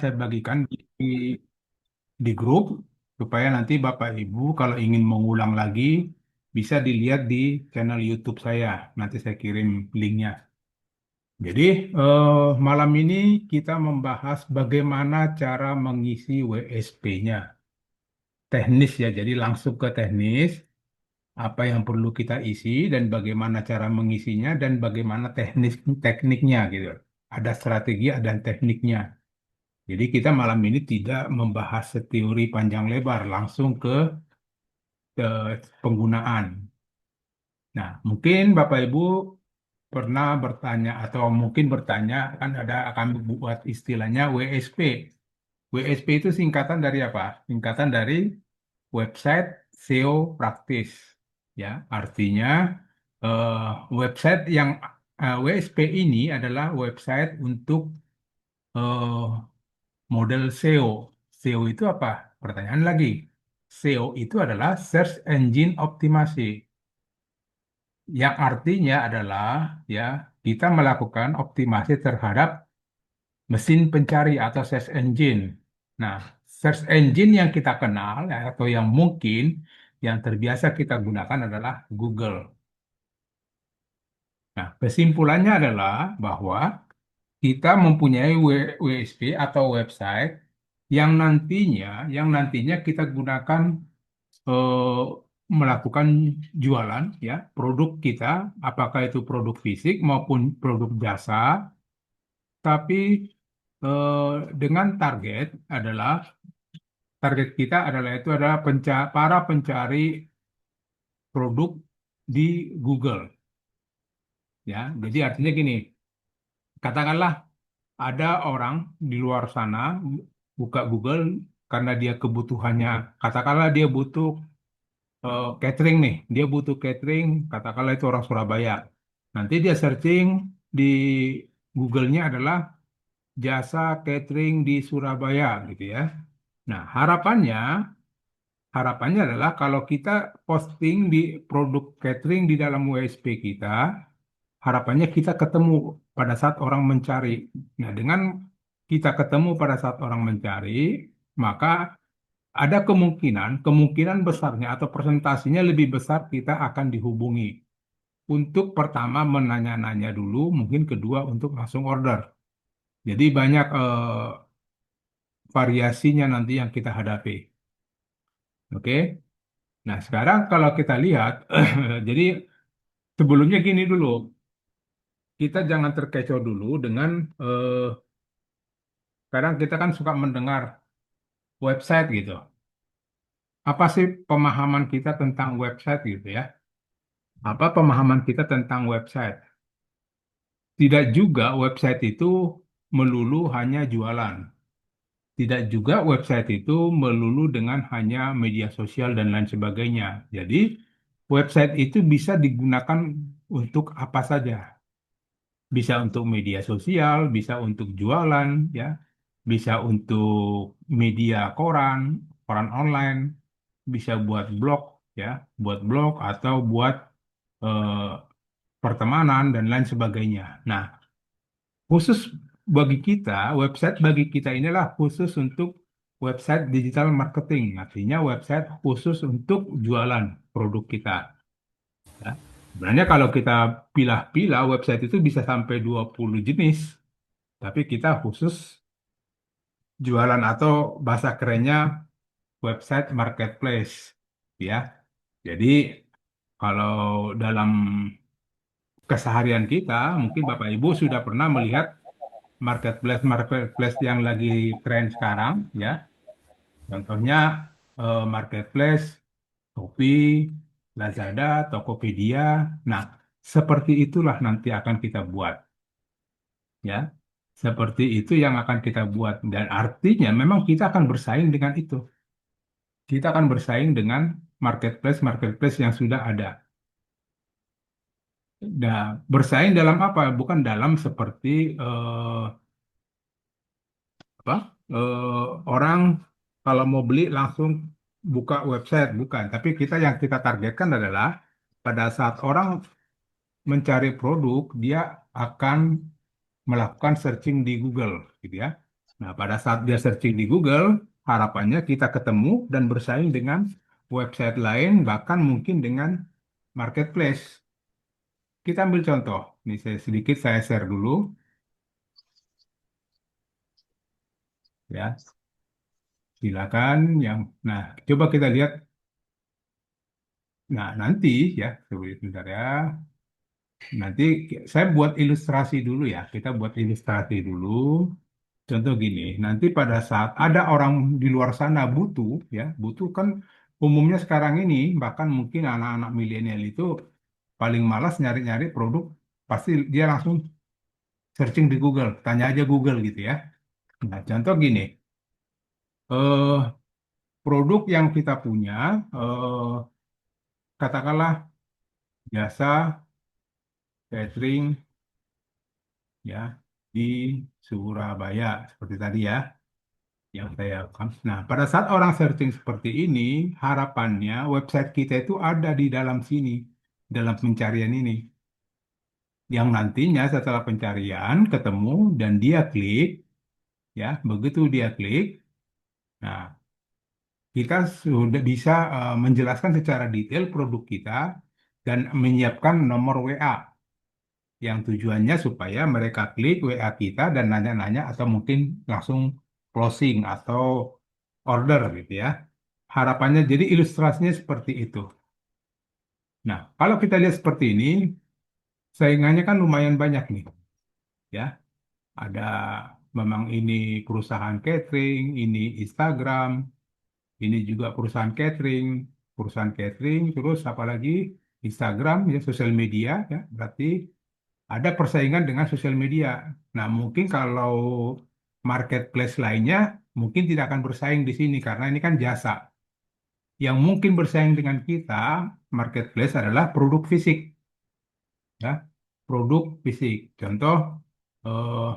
saya bagikan di grup supaya nanti Bapak Ibu kalau ingin mengulang lagi bisa dilihat di channel YouTube saya. Nanti saya kirim linknya. Jadi malam ini kita membahas bagaimana cara mengisi WSP-nya. Teknis ya, jadi langsung ke teknis. Apa yang perlu kita isi dan bagaimana cara mengisinya dan bagaimana tekniknya gitu. Ada strategi, ada tekniknya. Jadi kita malam ini tidak membahas teori panjang lebar, langsung ke penggunaan. Nah, mungkin Bapak Ibu pernah bertanya atau mungkin bertanya, kan ada akan buat istilahnya WSP. WSP itu singkatan dari apa? Singkatan dari website SEO Practice. Ya, artinya eh, website yang WSP ini adalah website untuk eh, model SEO. SEO itu apa? Pertanyaan lagi. SEO itu adalah Search Engine Optimasi, yang artinya adalah ya kita melakukan optimasi terhadap mesin pencari atau search engine. Nah, search engine yang kita kenal ya, atau yang mungkin yang terbiasa kita gunakan adalah Google. Nah, kesimpulannya adalah bahwa kita mempunyai WSP atau website yang nantinya kita gunakan eh, melakukan jualan ya produk kita, apakah itu produk fisik maupun produk jasa, tapi eh, dengan target kita adalah itu adalah para pencari produk di Google ya. Jadi artinya gini, katakanlah ada orang di luar sana buka Google karena dia kebutuhannya, katakanlah dia butuh catering nih, dia butuh catering, katakanlah itu orang Surabaya. Nanti dia searching di Google-nya adalah jasa catering di Surabaya gitu ya. Nah, harapannya adalah kalau kita posting di produk catering di dalam WSP kita, harapannya kita ketemu pada saat orang mencari. Nah, dengan kita ketemu pada saat orang mencari, maka ada kemungkinan besarnya atau presentasinya lebih besar kita akan dihubungi. Untuk pertama menanya-nanya dulu, mungkin kedua untuk langsung order. Jadi banyak variasinya nanti yang kita hadapi. Oke. Nah, sekarang kalau kita lihat, jadi sebelumnya gini dulu, kita jangan terkecoh dulu dengan, eh, kadang kita kan suka mendengar website gitu. Apa sih pemahaman kita tentang website gitu ya? Apa pemahaman kita tentang website? Tidak juga website itu melulu hanya jualan. Tidak juga website itu melulu dengan hanya media sosial dan lain sebagainya. Jadi, website itu bisa digunakan untuk apa saja. Bisa untuk media sosial, bisa untuk jualan, ya, bisa untuk media koran, koran online, bisa buat blog atau buat eh, pertemanan dan lain sebagainya. Nah, khusus website bagi kita inilah khusus untuk website digital marketing, artinya website khusus untuk jualan produk kita. Ya. Sebenarnya kalau kita pilah-pilah website itu bisa sampai 20 jenis, tapi kita khusus jualan atau bahasa kerennya website marketplace, ya. Jadi kalau dalam keseharian kita, mungkin Bapak Ibu sudah pernah melihat marketplace yang lagi tren sekarang, ya. Contohnya marketplace Shopee, Lazada, Tokopedia. Nah, seperti itulah nanti akan kita buat, ya. Seperti itu yang akan kita buat dan artinya memang kita akan bersaing dengan itu. Kita akan bersaing dengan marketplace yang sudah ada. Nah, bersaing dalam apa? Bukan dalam seperti apa? Orang kalau mau beli langsung buka website, bukan. Tapi yang kita targetkan adalah pada saat orang mencari produk, dia akan melakukan searching di Google, gitu ya. Nah, pada saat dia searching di Google, harapannya kita ketemu dan bersaing dengan website lain, bahkan mungkin dengan marketplace. Kita ambil contoh. Ini sedikit saya share dulu, ya. Silakan yang. Nah, coba kita lihat. Nah, nanti ya, sebentar ya. Nanti saya buat ilustrasi dulu ya. Kita buat ilustrasi dulu. Contoh gini, nanti pada saat ada orang di luar sana butuh, ya, butuh kan umumnya sekarang ini, bahkan mungkin anak-anak milenial itu paling malas nyari-nyari produk, pasti dia langsung searching di Google, tanya aja Google gitu ya. Nah, contoh gini, eh, produk yang kita punya, katakanlah jasa catering ya di Surabaya, seperti tadi ya, yang saya. Nah, pada saat orang searching seperti ini, harapannya website kita itu ada di dalam sini, dalam pencarian ini. Yang nantinya setelah pencarian ketemu dan dia klik, ya, begitu dia klik, nah, kita sudah bisa menjelaskan secara detail produk kita dan menyiapkan nomor WA yang tujuannya supaya mereka klik WA kita dan nanya-nanya atau mungkin langsung closing atau order gitu ya. Harapannya jadi ilustrasinya seperti itu. Nah, kalau kita lihat seperti ini, saingannya kan lumayan banyak nih, ya. Ada memang ini perusahaan catering, ini Instagram, ini juga perusahaan catering, terus apalagi Instagram ya sosial media ya, berarti ada persaingan dengan sosial media. Nah, mungkin kalau marketplace lainnya mungkin tidak akan bersaing di sini karena ini kan jasa. Yang mungkin bersaing dengan kita, marketplace adalah produk fisik, ya, produk fisik. Contoh eh,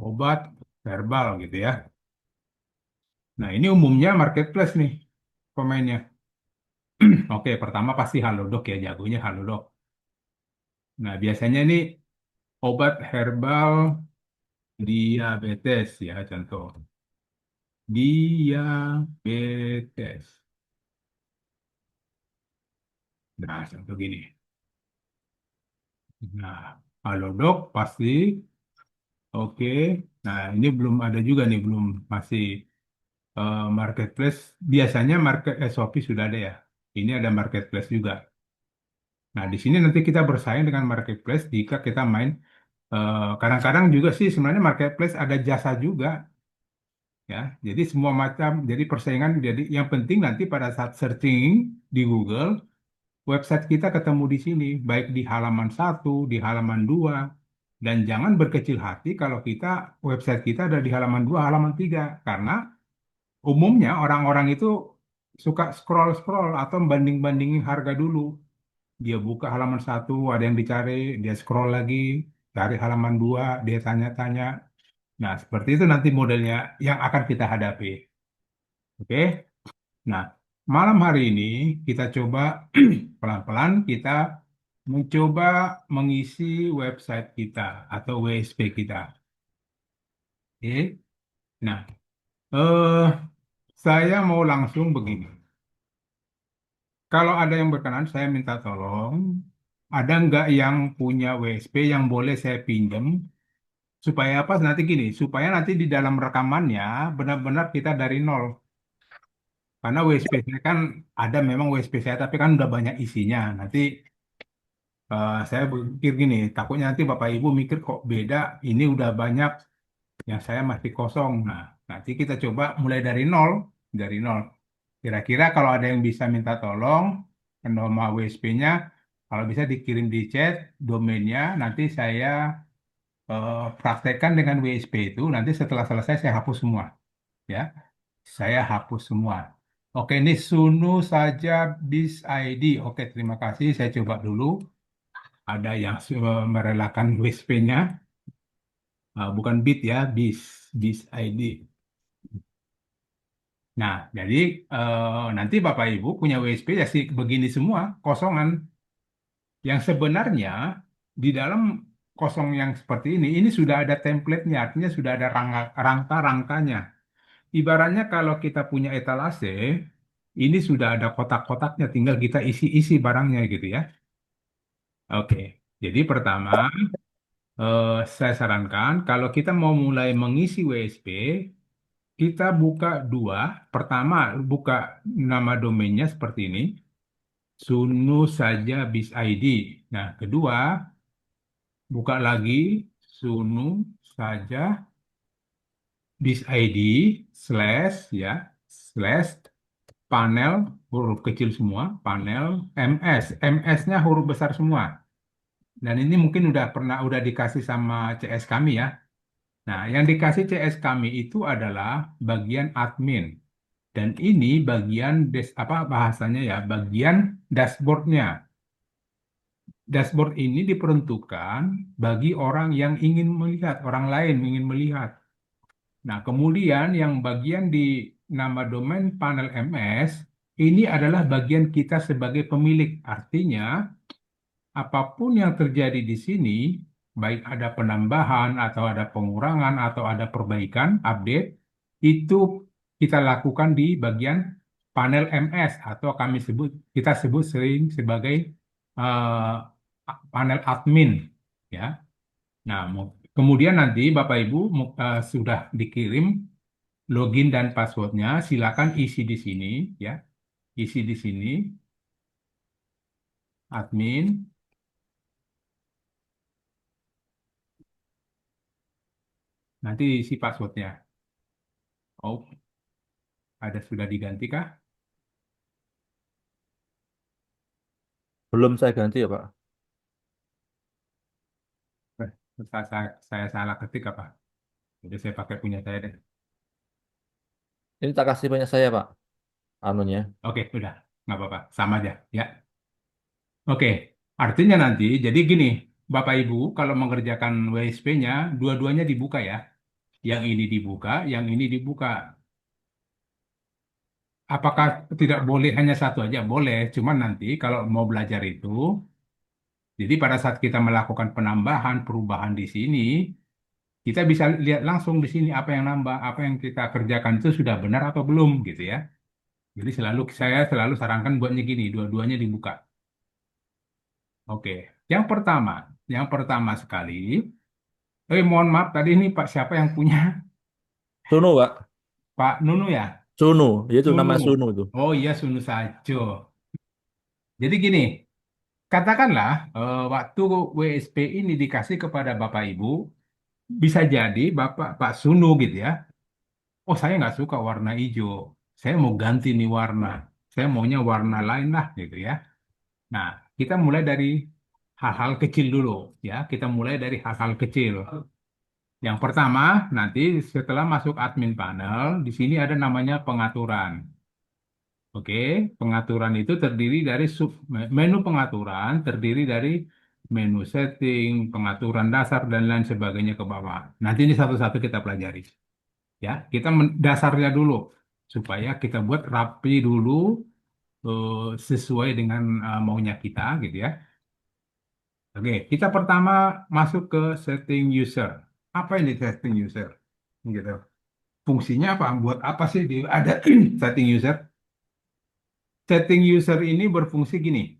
obat herbal gitu ya. Nah, ini umumnya marketplace nih pemainnya. Oke, pertama pasti Halodoc ya, jagonya Halodoc. Nah, biasanya ini obat herbal diabetes ya, contoh. Diabetes. Nah, contoh gini. Nah, Halodoc pasti oke. Nah, ini belum ada juga nih, belum masih marketplace. Biasanya market Shopee sudah ada ya. Ini ada marketplace juga. Nah, di sini nanti kita bersaing dengan marketplace jika kita main. Kadang-kadang juga sih sebenarnya marketplace ada jasa juga ya. Jadi semua macam. Jadi persaingan. Jadi yang penting nanti pada saat searching di Google, website kita ketemu di sini, baik di halaman satu, di halaman dua, dan jangan berkecil hati kalau kita website kita ada di halaman dua, halaman tiga, karena umumnya orang-orang itu suka scroll-scroll atau banding-bandingin harga dulu. Dia buka halaman satu, ada yang dicari, dia scroll lagi, cari halaman dua, dia tanya-tanya. Nah, seperti itu nanti modelnya yang akan kita hadapi. Oke? Nah, malam hari ini kita coba pelan-pelan kita mencoba mengisi website kita atau WSP kita. Oke? Nah, eh, saya mau langsung begini. Kalau ada yang berkenan, saya minta tolong. Ada nggak yang punya WSP yang boleh saya pinjam? Supaya apa? Nanti gini, supaya nanti di dalam rekamannya benar-benar kita dari nol. Karena WSP saya kan ada memang WSP saya, tapi kan udah banyak isinya. Nanti saya pikir gini, takutnya nanti Bapak Ibu mikir kok beda, ini udah banyak, yang saya masih kosong. Nah, nanti kita coba mulai dari nol, dari nol. Kira-kira kalau ada yang bisa minta tolong, nama WSP-nya, kalau bisa dikirim di chat, domainnya, nanti saya praktekkan dengan WSP itu, nanti setelah selesai saya hapus semua, ya. Saya hapus semua. Oke, ini Sunu saja bis ID. Oke, terima kasih. Saya coba dulu. Ada yang merelakan WSP-nya. Bukan bit ya, bis ID. Nah, jadi nanti Bapak Ibu punya WSP ya sih begini semua, kosongan. Yang sebenarnya di dalam kosong yang seperti ini sudah ada template-nya, artinya sudah ada rangka-rangkanya. Ibaratnya kalau kita punya etalase, ini sudah ada kotak-kotaknya, tinggal kita isi-isi barangnya gitu ya. Oke, jadi pertama saya sarankan kalau kita mau mulai mengisi WSP, kita buka dua. Pertama, buka nama domainnya seperti ini, Sunu saja bis ID. Nah, kedua, buka lagi Sunu saja bis ID slash ya slash panel huruf kecil semua, panel MS. MS-nya huruf besar semua. Dan ini mungkin udah dikasih sama CS kami ya. Nah, yang dikasih CS kami itu adalah bagian admin. Dan ini bagian apa bahasanya ya, bagian dashboardnya. Dashboard ini diperuntukkan bagi orang yang ingin melihat, orang lain ingin melihat. Nah, kemudian yang bagian di nama domain panel MS ini adalah bagian kita sebagai pemilik. Artinya, apapun yang terjadi di sini, baik ada penambahan atau ada pengurangan atau ada perbaikan, update, itu kita lakukan di bagian panel MS atau kita sebut sering sebagai eh, panel admin, ya. Nah, kemudian nanti Bapak Ibu sudah dikirim login dan passwordnya, silakan isi di sini, ya, isi di sini admin, nanti isi passwordnya. Oh, ada sudah diganti kah? Belum saya ganti ya Pak. Eh, saya salah ketik apa? Jadi saya pakai punya saya deh. Ini tak kasih banyak saya Pak, anunya. Oke, udah, nggak apa-apa, sama aja, ya. Oke, artinya nanti, jadi gini, Bapak Ibu, kalau mengerjakan WSP-nya, dua-duanya dibuka ya. Yang ini dibuka, yang ini dibuka. Apakah tidak boleh hanya satu aja? Boleh, cuman nanti kalau mau belajar itu, jadi pada saat kita melakukan penambahan, perubahan di sini, kita bisa lihat langsung di sini apa yang nambah, apa yang kita kerjakan itu sudah benar atau belum gitu ya. Jadi saya selalu sarankan buatnya gini, dua-duanya dibuka. Oke. Yang pertama sekali, mohon maaf tadi ini Pak siapa yang punya? Sunu Pak, Pak Nunu ya? Sunu, itu Sunu. nama Sunu itu. Oh iya Sunu Sajo. Jadi gini, katakanlah waktu WSP ini dikasih kepada Bapak Ibu, bisa jadi Pak Sunu gitu ya. Oh saya nggak suka warna hijau, saya mau ganti nih warna. Saya maunya warna lain lah gitu ya. Nah, kita mulai dari hal-hal kecil dulu ya. Kita mulai dari hal-hal kecil. Yang pertama, nanti setelah masuk admin panel, di sini ada namanya pengaturan. Oke, pengaturan itu terdiri dari menu pengaturan terdiri dari menu setting, pengaturan dasar dan lain sebagainya ke bawah. Nanti ini satu-satu kita pelajari. Ya, kita dasarnya dulu supaya kita buat rapi dulu sesuai dengan maunya kita gitu ya. Oke, kita pertama masuk ke setting user. Apa ini setting user? Gitu. Fungsinya apa? Buat apa sih ada setting user? Setting user ini berfungsi gini.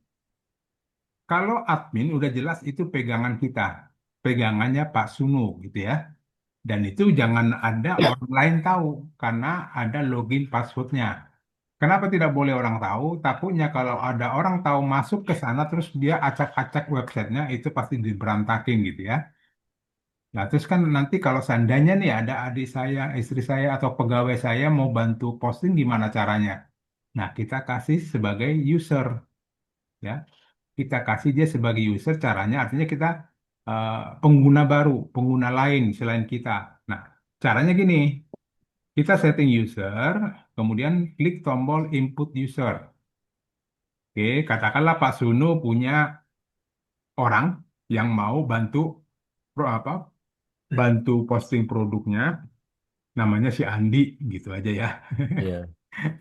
Kalau admin udah jelas itu pegangan kita, pegangannya Pak Sunu gitu ya. Dan itu jangan ada orang lain tahu karena ada login passwordnya. Kenapa tidak boleh orang tahu? Takutnya kalau ada orang tahu masuk ke sana terus dia acak-acak websitenya itu pasti diberantakin gitu ya. Nah, terus kan nanti kalau seandainya nih ada adik saya, istri saya, atau pegawai saya mau bantu posting gimana caranya? Nah, kita kasih sebagai user, ya. Kita kasih dia sebagai user, caranya artinya kita eh, pengguna baru, pengguna lain selain kita. Nah, caranya gini, kita setting user, kemudian klik tombol input user. Oke, katakanlah Pak Sunu punya orang yang mau bantu apa, bantu posting produknya namanya si Andi gitu aja ya. Iya.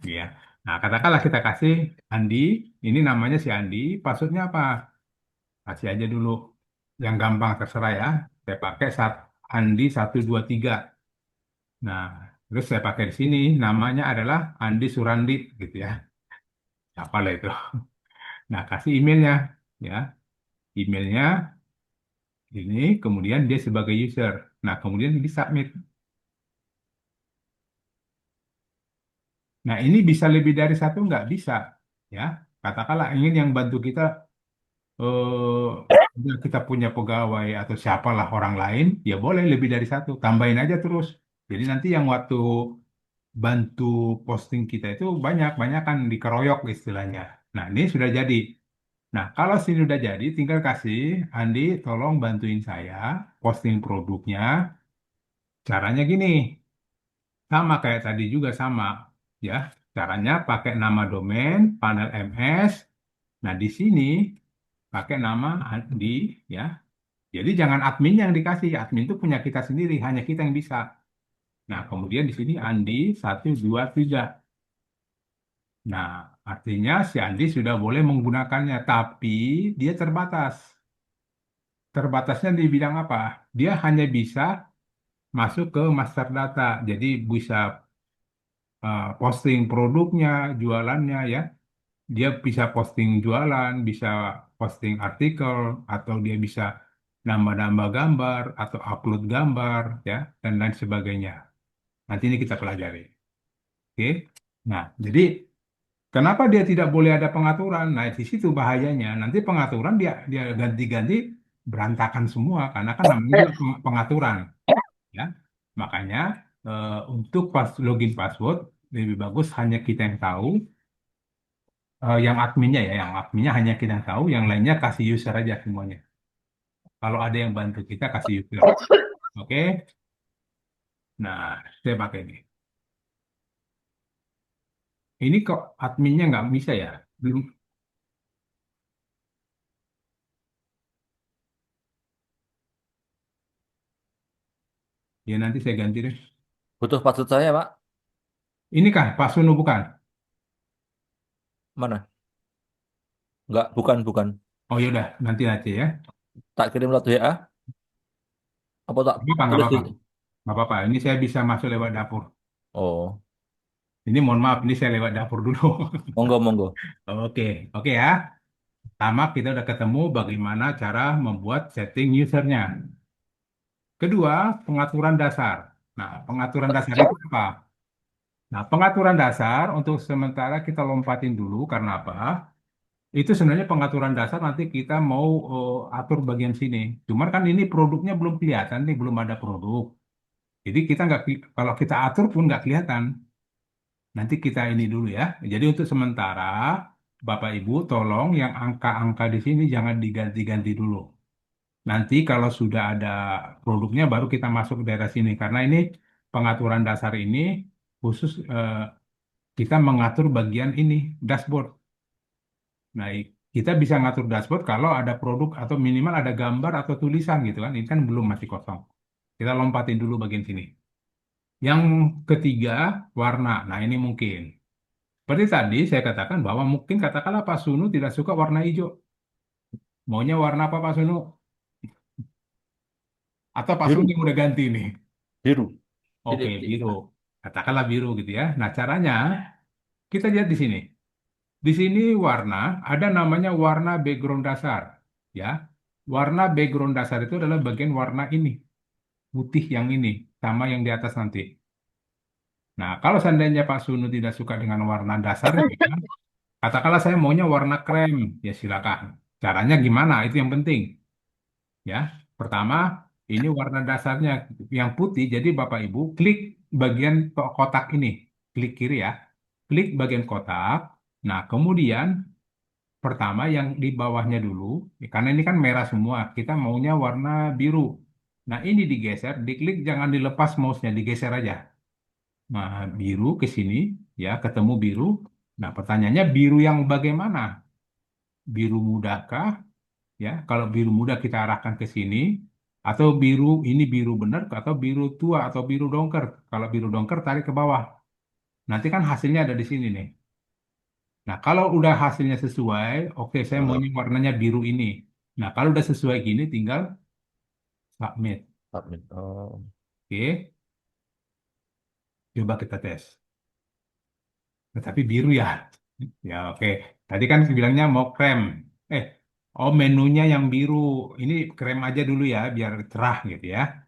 Ya. Nah, katakanlah kita kasih Andi, ini namanya si Andi, passwordnya apa? Kasih aja dulu. yang gampang terserah ya. Saya pakai Andi 123. Nah, terus saya pakai di sini namanya adalah Andi Surandi gitu ya. Apa lah itu? Nah, kasih emailnya ya. Emailnya ini kemudian dia sebagai user. Nah, kemudian di submit. Nah, ini bisa lebih dari satu nggak bisa ya. Katakanlah ingin yang bantu kita kita punya pegawai atau siapalah orang lain, ya boleh lebih dari satu. Tambahin aja terus. Jadi nanti yang waktu bantu posting kita itu banyak kan dikeroyok istilahnya. Nah, ini sudah jadi. Nah, kalau sini udah jadi, tinggal kasih, Andi, tolong bantuin saya posting produknya. Caranya gini, sama kayak tadi juga sama, ya. Caranya pakai nama domain, panel MS. Nah, di sini pakai nama Andi, ya. Jadi jangan admin yang dikasih, admin itu punya kita sendiri, hanya kita yang bisa. Nah, kemudian di sini Andi 123. Nah, artinya si Andi sudah boleh menggunakannya, tapi dia terbatas. Terbatasnya di bidang apa? Dia hanya bisa masuk ke master data. Jadi bisa posting produknya, jualannya ya. Dia bisa posting jualan, bisa posting artikel, atau dia bisa nambah-nambah gambar, atau upload gambar, ya, dan lain sebagainya. Nanti ini kita pelajari. Oke? Nah, jadi kenapa dia tidak boleh ada pengaturan? Nah, di situ bahayanya. Nanti pengaturan dia dia ganti-ganti berantakan semua karena kan namanya juga pengaturan, ya. Makanya untuk pas login password lebih bagus hanya kita yang tahu, yang adminnya ya, yang adminnya hanya kita yang tahu, yang lainnya kasih user aja semuanya. Kalau ada yang bantu kita kasih user. Oke? Nah, saya pakai ini. Ini kok adminnya nggak bisa ya? Belum. Ya nanti saya ganti deh. Butuh password saya, Pak. Ini kah Pak Sunu bukan? Mana? Enggak, bukan, bukan. Oh yaudah, nanti aja ya. Tak kirim lewat WA. Apa tak Nggak apa-apa, nggak tulis di... apa-apa. Nggak apa-apa. Ini saya bisa masuk lewat dapur. Oh, Ini mohon maaf, ini saya lewat dapur dulu. monggo, monggo. Oke, oke ya. Pertama kita udah ketemu bagaimana cara membuat setting usernya. Kedua, pengaturan dasar. Nah, pengaturan dasar itu apa? Nah, pengaturan dasar untuk sementara kita lompatin dulu karena apa? Itu sebenarnya pengaturan dasar nanti kita mau atur bagian sini. Cuman kan ini produknya belum kelihatan nih, belum ada produk. Jadi kita nggak kalau kita atur pun nggak kelihatan. Nanti kita ini dulu ya. Jadi untuk sementara, Bapak Ibu tolong yang angka-angka di sini jangan diganti-ganti dulu. Nanti kalau sudah ada produknya baru kita masuk ke daerah sini. Karena ini pengaturan dasar ini khusus kita mengatur bagian ini, dashboard. Nah, kita bisa ngatur dashboard kalau ada produk atau minimal ada gambar atau tulisan gitu kan. Ini kan belum masih kosong. Kita lompatin dulu bagian sini. Yang ketiga, warna. Nah, ini mungkin. Seperti tadi saya katakan bahwa mungkin katakanlah Pak Sunu tidak suka warna hijau. Maunya warna apa Pak Sunu? Atau Pak Sunu Biru, yang udah ganti nih? biru. Oke, Titik-titik. biru. Katakanlah biru gitu ya. Nah, caranya kita lihat di sini. Di sini warna, ada namanya warna background dasar. Ya, warna background dasar itu adalah bagian warna ini. Putih yang ini, sama yang di atas nanti. Nah, kalau seandainya Pak Sunu tidak suka dengan warna dasarnya, katakanlah saya maunya warna krem, ya silakan. Caranya gimana? Itu yang penting. Ya, pertama ini warna dasarnya yang putih. Jadi Bapak Ibu klik bagian kotak ini, klik kiri ya, klik bagian kotak. Nah, kemudian pertama yang di bawahnya dulu, karena ini kan merah semua, kita maunya warna biru. Nah, ini digeser, diklik jangan dilepas mouse-nya, digeser aja. Nah, biru ke sini, ya, ketemu biru. Nah, pertanyaannya biru yang bagaimana? Biru mudakah? Ya, kalau biru muda kita arahkan ke sini, atau biru ini biru benar, atau biru tua, atau biru dongker. Kalau biru dongker tarik ke bawah. Nanti kan hasilnya ada di sini nih. Nah, kalau udah hasilnya sesuai, oke saya Eh, maunya warnanya biru ini. Nah, kalau udah sesuai gini tinggal submit. Submit. Oh. Oke, coba kita tes. Tetapi biru ya. Ya, oke. Tadi kan bilangnya mau krem. Eh, oh menunya yang biru. Ini krem aja dulu ya, biar cerah gitu ya.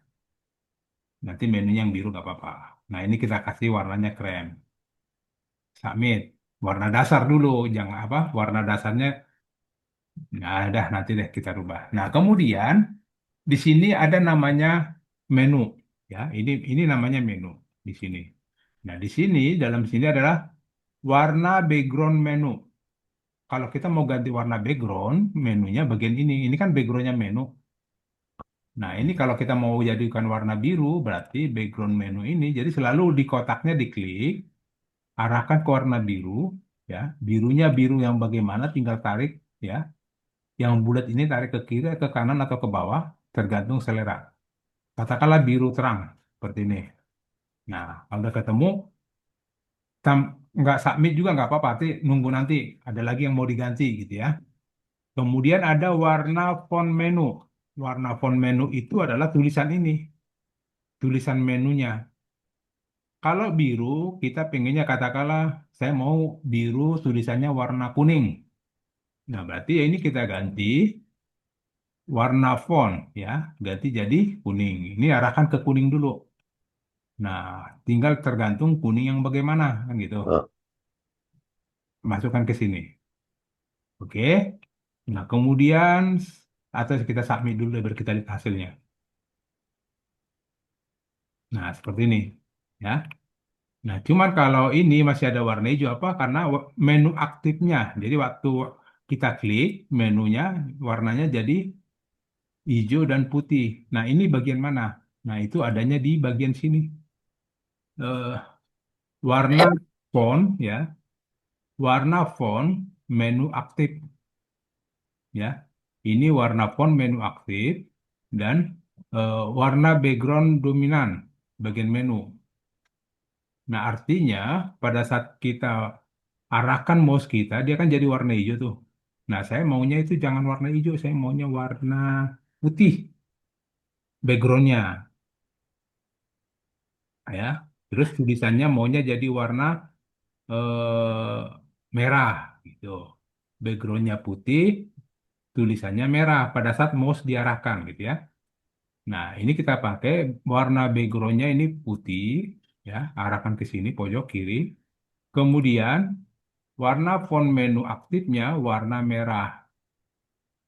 Nanti menunya yang biru nggak apa-apa. Nah, ini kita kasih warnanya krem. Submit. Warna dasar dulu, jangan apa? Warna dasarnya. Nah, dah nanti deh kita rubah. Nah, kemudian di sini ada namanya menu. Ya, ini namanya menu di sini. Nah, di sini dalam sini adalah warna background menu. Kalau kita mau ganti warna background, menunya bagian ini. Ini kan backgroundnya menu. Nah, ini kalau kita mau jadikan warna biru, berarti background menu ini. Jadi selalu di kotaknya diklik, arahkan ke warna biru, ya. Birunya biru yang bagaimana, tinggal tarik, ya. Yang bulat ini tarik ke kiri, ke kanan, atau ke bawah, tergantung selera. Katakanlah biru terang, seperti ini. Nah, kalau udah ketemu, nggak submit juga nggak apa-apa, nanti nunggu nanti ada lagi yang mau diganti gitu ya. Kemudian ada warna font menu. Warna font menu itu adalah tulisan ini, tulisan menunya. Kalau biru, kita pengennya katakanlah saya mau biru tulisannya warna kuning. Nah, berarti ya ini kita ganti warna font ya, ganti jadi kuning. Ini arahkan ke kuning dulu. Nah, tinggal tergantung kuning yang bagaimana kan gitu. Oh. Masukkan ke sini. Oke. Nah, kemudian atau kita submit dulu biar kita lihat hasilnya. Nah, seperti ini. Ya. Nah, cuman kalau ini masih ada warna hijau apa? Karena menu aktifnya. Jadi waktu kita klik menunya warnanya jadi hijau dan putih. Nah, ini bagian mana? Nah, itu adanya di bagian sini. Eh, warna font ya, warna font menu aktif ya. Ini warna font menu aktif dan warna background dominan bagian menu. Nah, artinya pada saat kita arahkan mouse kita, dia kan jadi warna hijau tuh. Nah, saya maunya itu jangan warna hijau, saya maunya warna putih backgroundnya, ya. Terus tulisannya maunya jadi warna merah, gitu. Backgroundnya putih, tulisannya merah pada saat mouse diarahkan, gitu ya. Nah, ini kita pakai warna backgroundnya ini putih, ya. Arahkan ke sini pojok kiri. Kemudian warna font menu aktifnya warna merah.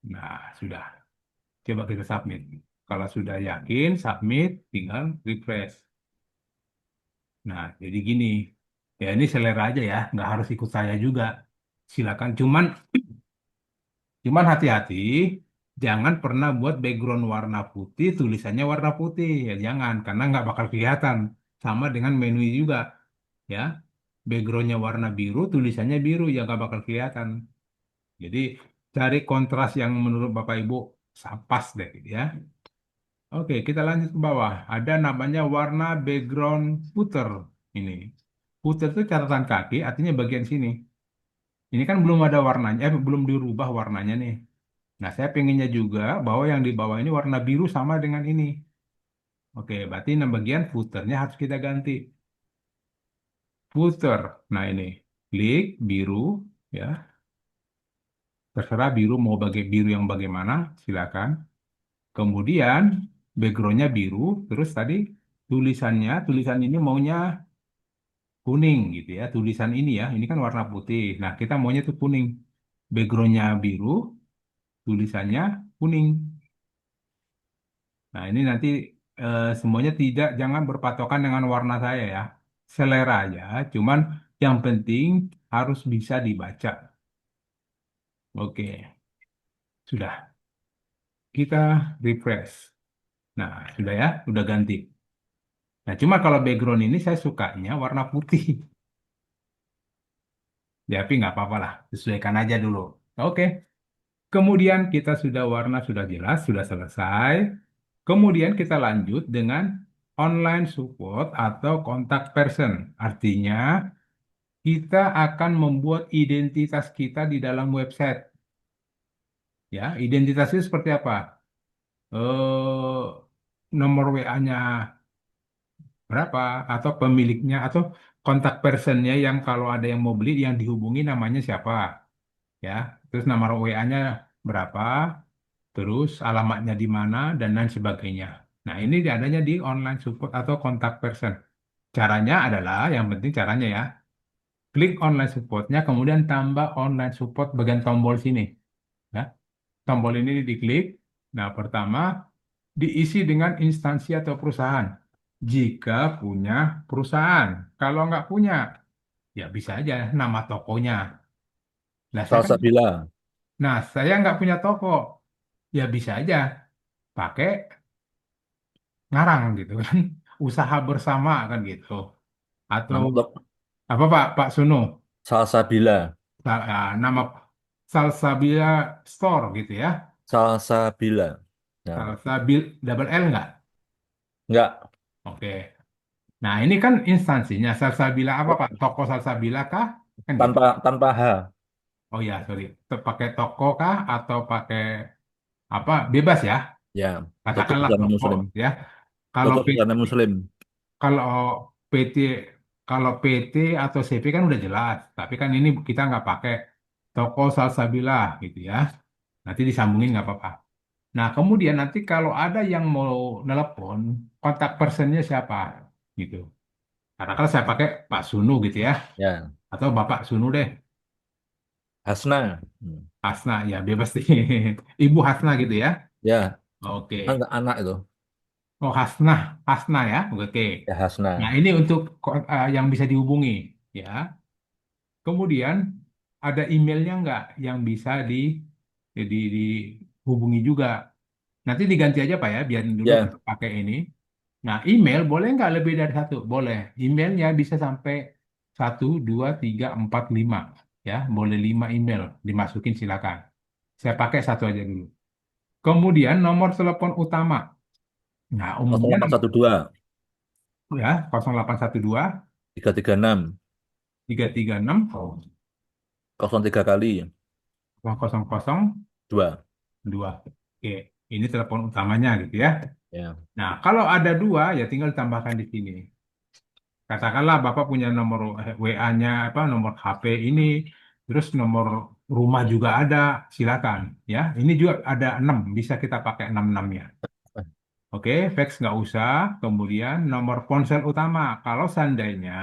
Nah, sudah. Coba kita submit. Kalau sudah yakin, submit, tinggal refresh. Nah, jadi gini. Ya, ini selera aja ya. Nggak harus ikut saya juga. Silakan. Cuman hati-hati. Jangan pernah buat background warna putih, tulisannya warna putih. Ya, jangan. Karena nggak bakal kelihatan. Sama dengan menu juga. Ya, backgroundnya warna biru, tulisannya biru. Ya, nggak bakal kelihatan. Jadi, cari kontras yang menurut Bapak Ibu pas deh, gitu ya. Oke, kita lanjut ke bawah. Ada namanya warna background footer. Ini. Footer itu catatan kaki, artinya bagian sini. Ini kan belum ada warnanya, belum dirubah warnanya nih. Nah, saya pengennya juga bahwa yang di bawah ini warna biru sama dengan ini. Oke, berarti ini bagian footernya harus kita ganti. Footer. Nah, ini. Klik biru, ya. Terserah biru mau bagai biru yang bagaimana, silakan. Kemudian backgroundnya biru, terus tadi tulisan ini maunya kuning gitu ya. Tulisan ini ya, ini kan warna putih. Nah, kita maunya tuh kuning. Backgroundnya biru, tulisannya kuning. Nah, ini nanti semuanya tidak jangan berpatokan dengan warna saya ya. Selera aja, cuman yang penting harus bisa dibaca. Oke, sudah. Kita refresh. Nah, sudah ya, udah ganti. Nah, cuma kalau background ini saya sukanya warna putih. Ya, tapi nggak apa-apa lah, sesuaikan aja dulu. Oke, kemudian kita sudah warna sudah jelas, sudah selesai. Kemudian kita lanjut dengan online support atau kontak person. Artinya, kita akan membuat identitas kita di dalam website. Ya, identitas itu seperti apa? Nomor WA-nya berapa, atau pemiliknya, atau kontak personnya yang kalau ada yang mau beli yang dihubungi namanya siapa, ya. Terus nomor WA-nya berapa, terus alamatnya di mana, dan lain sebagainya. Nah, ini adanya di online support atau kontak person. Caranya adalah, yang penting caranya ya, klik online supportnya, kemudian tambah online support bagian tombol sini. Ya, tombol ini diklik. Nah, pertama diisi dengan instansi atau perusahaan. Jika punya perusahaan, kalau nggak punya, ya bisa aja nama tokonya. Nah, Salsabila. saya nggak punya toko, ya bisa aja pakai ngarang gitu kan, usaha bersama kan gitu. Atau Nama tok apa Pak, Pak Sunu? Salsabila. Nama Salsabila Store gitu ya. Salsabila. Nah, Salsabil double L nggak? enggak. Oke. Nah, ini kan instansinya Salsabila apa Pak? Toko Salsabila kah? Kan gitu. Tanpa tanpa H. Oh ya, sorry. Pakai toko kah atau pakai apa? Bebas ya. Ya, toko Katakanlah busana toko Muslim. ya. Kalau Toko P, busana Muslim. kalau PT kalau PT atau CP kan udah jelas. Tapi kan ini kita nggak pakai toko Salsabila gitu ya. Nanti disambungin nggak apa-apa. Nah, kemudian nanti kalau ada yang mau nelpon, kontak personnya siapa gitu. Karena kalau saya pakai Pak Sunu gitu ya, Ya, atau Bapak Sunu deh. Hasna. Hasna ya bebas sih. Ibu Hasna gitu ya. Ya, Oke. anak itu. Oh Hasna, Hasna ya. Oke. Ya, Nah Hasna. ini untuk yang bisa dihubungi ya. Kemudian ada emailnya nggak yang bisa dihubungi juga. Nanti diganti aja Pak ya, biar dulu Ya. tetap pakai ini. Nah email boleh nggak lebih dari satu? Boleh. Emailnya bisa sampai satu, dua, tiga, empat, lima. Ya, boleh 5 email dimasukin silakan. Saya pakai satu aja dulu. Kemudian nomor telepon utama. Nah, umumnya 0812 ya 0812 336 336 03 kali 000 2. 2. Oke, ini telepon utamanya gitu ya. Ya. Nah, kalau ada dua ya tinggal tambahkan di sini. Katakanlah Bapak punya nomor WA-nya apa nomor HP ini, terus nomor rumah juga ada, silakan ya. Ini juga ada 6, bisa kita pakai 6-6-nya. Oke, fax nggak usah. Kemudian nomor ponsel utama. Kalau seandainya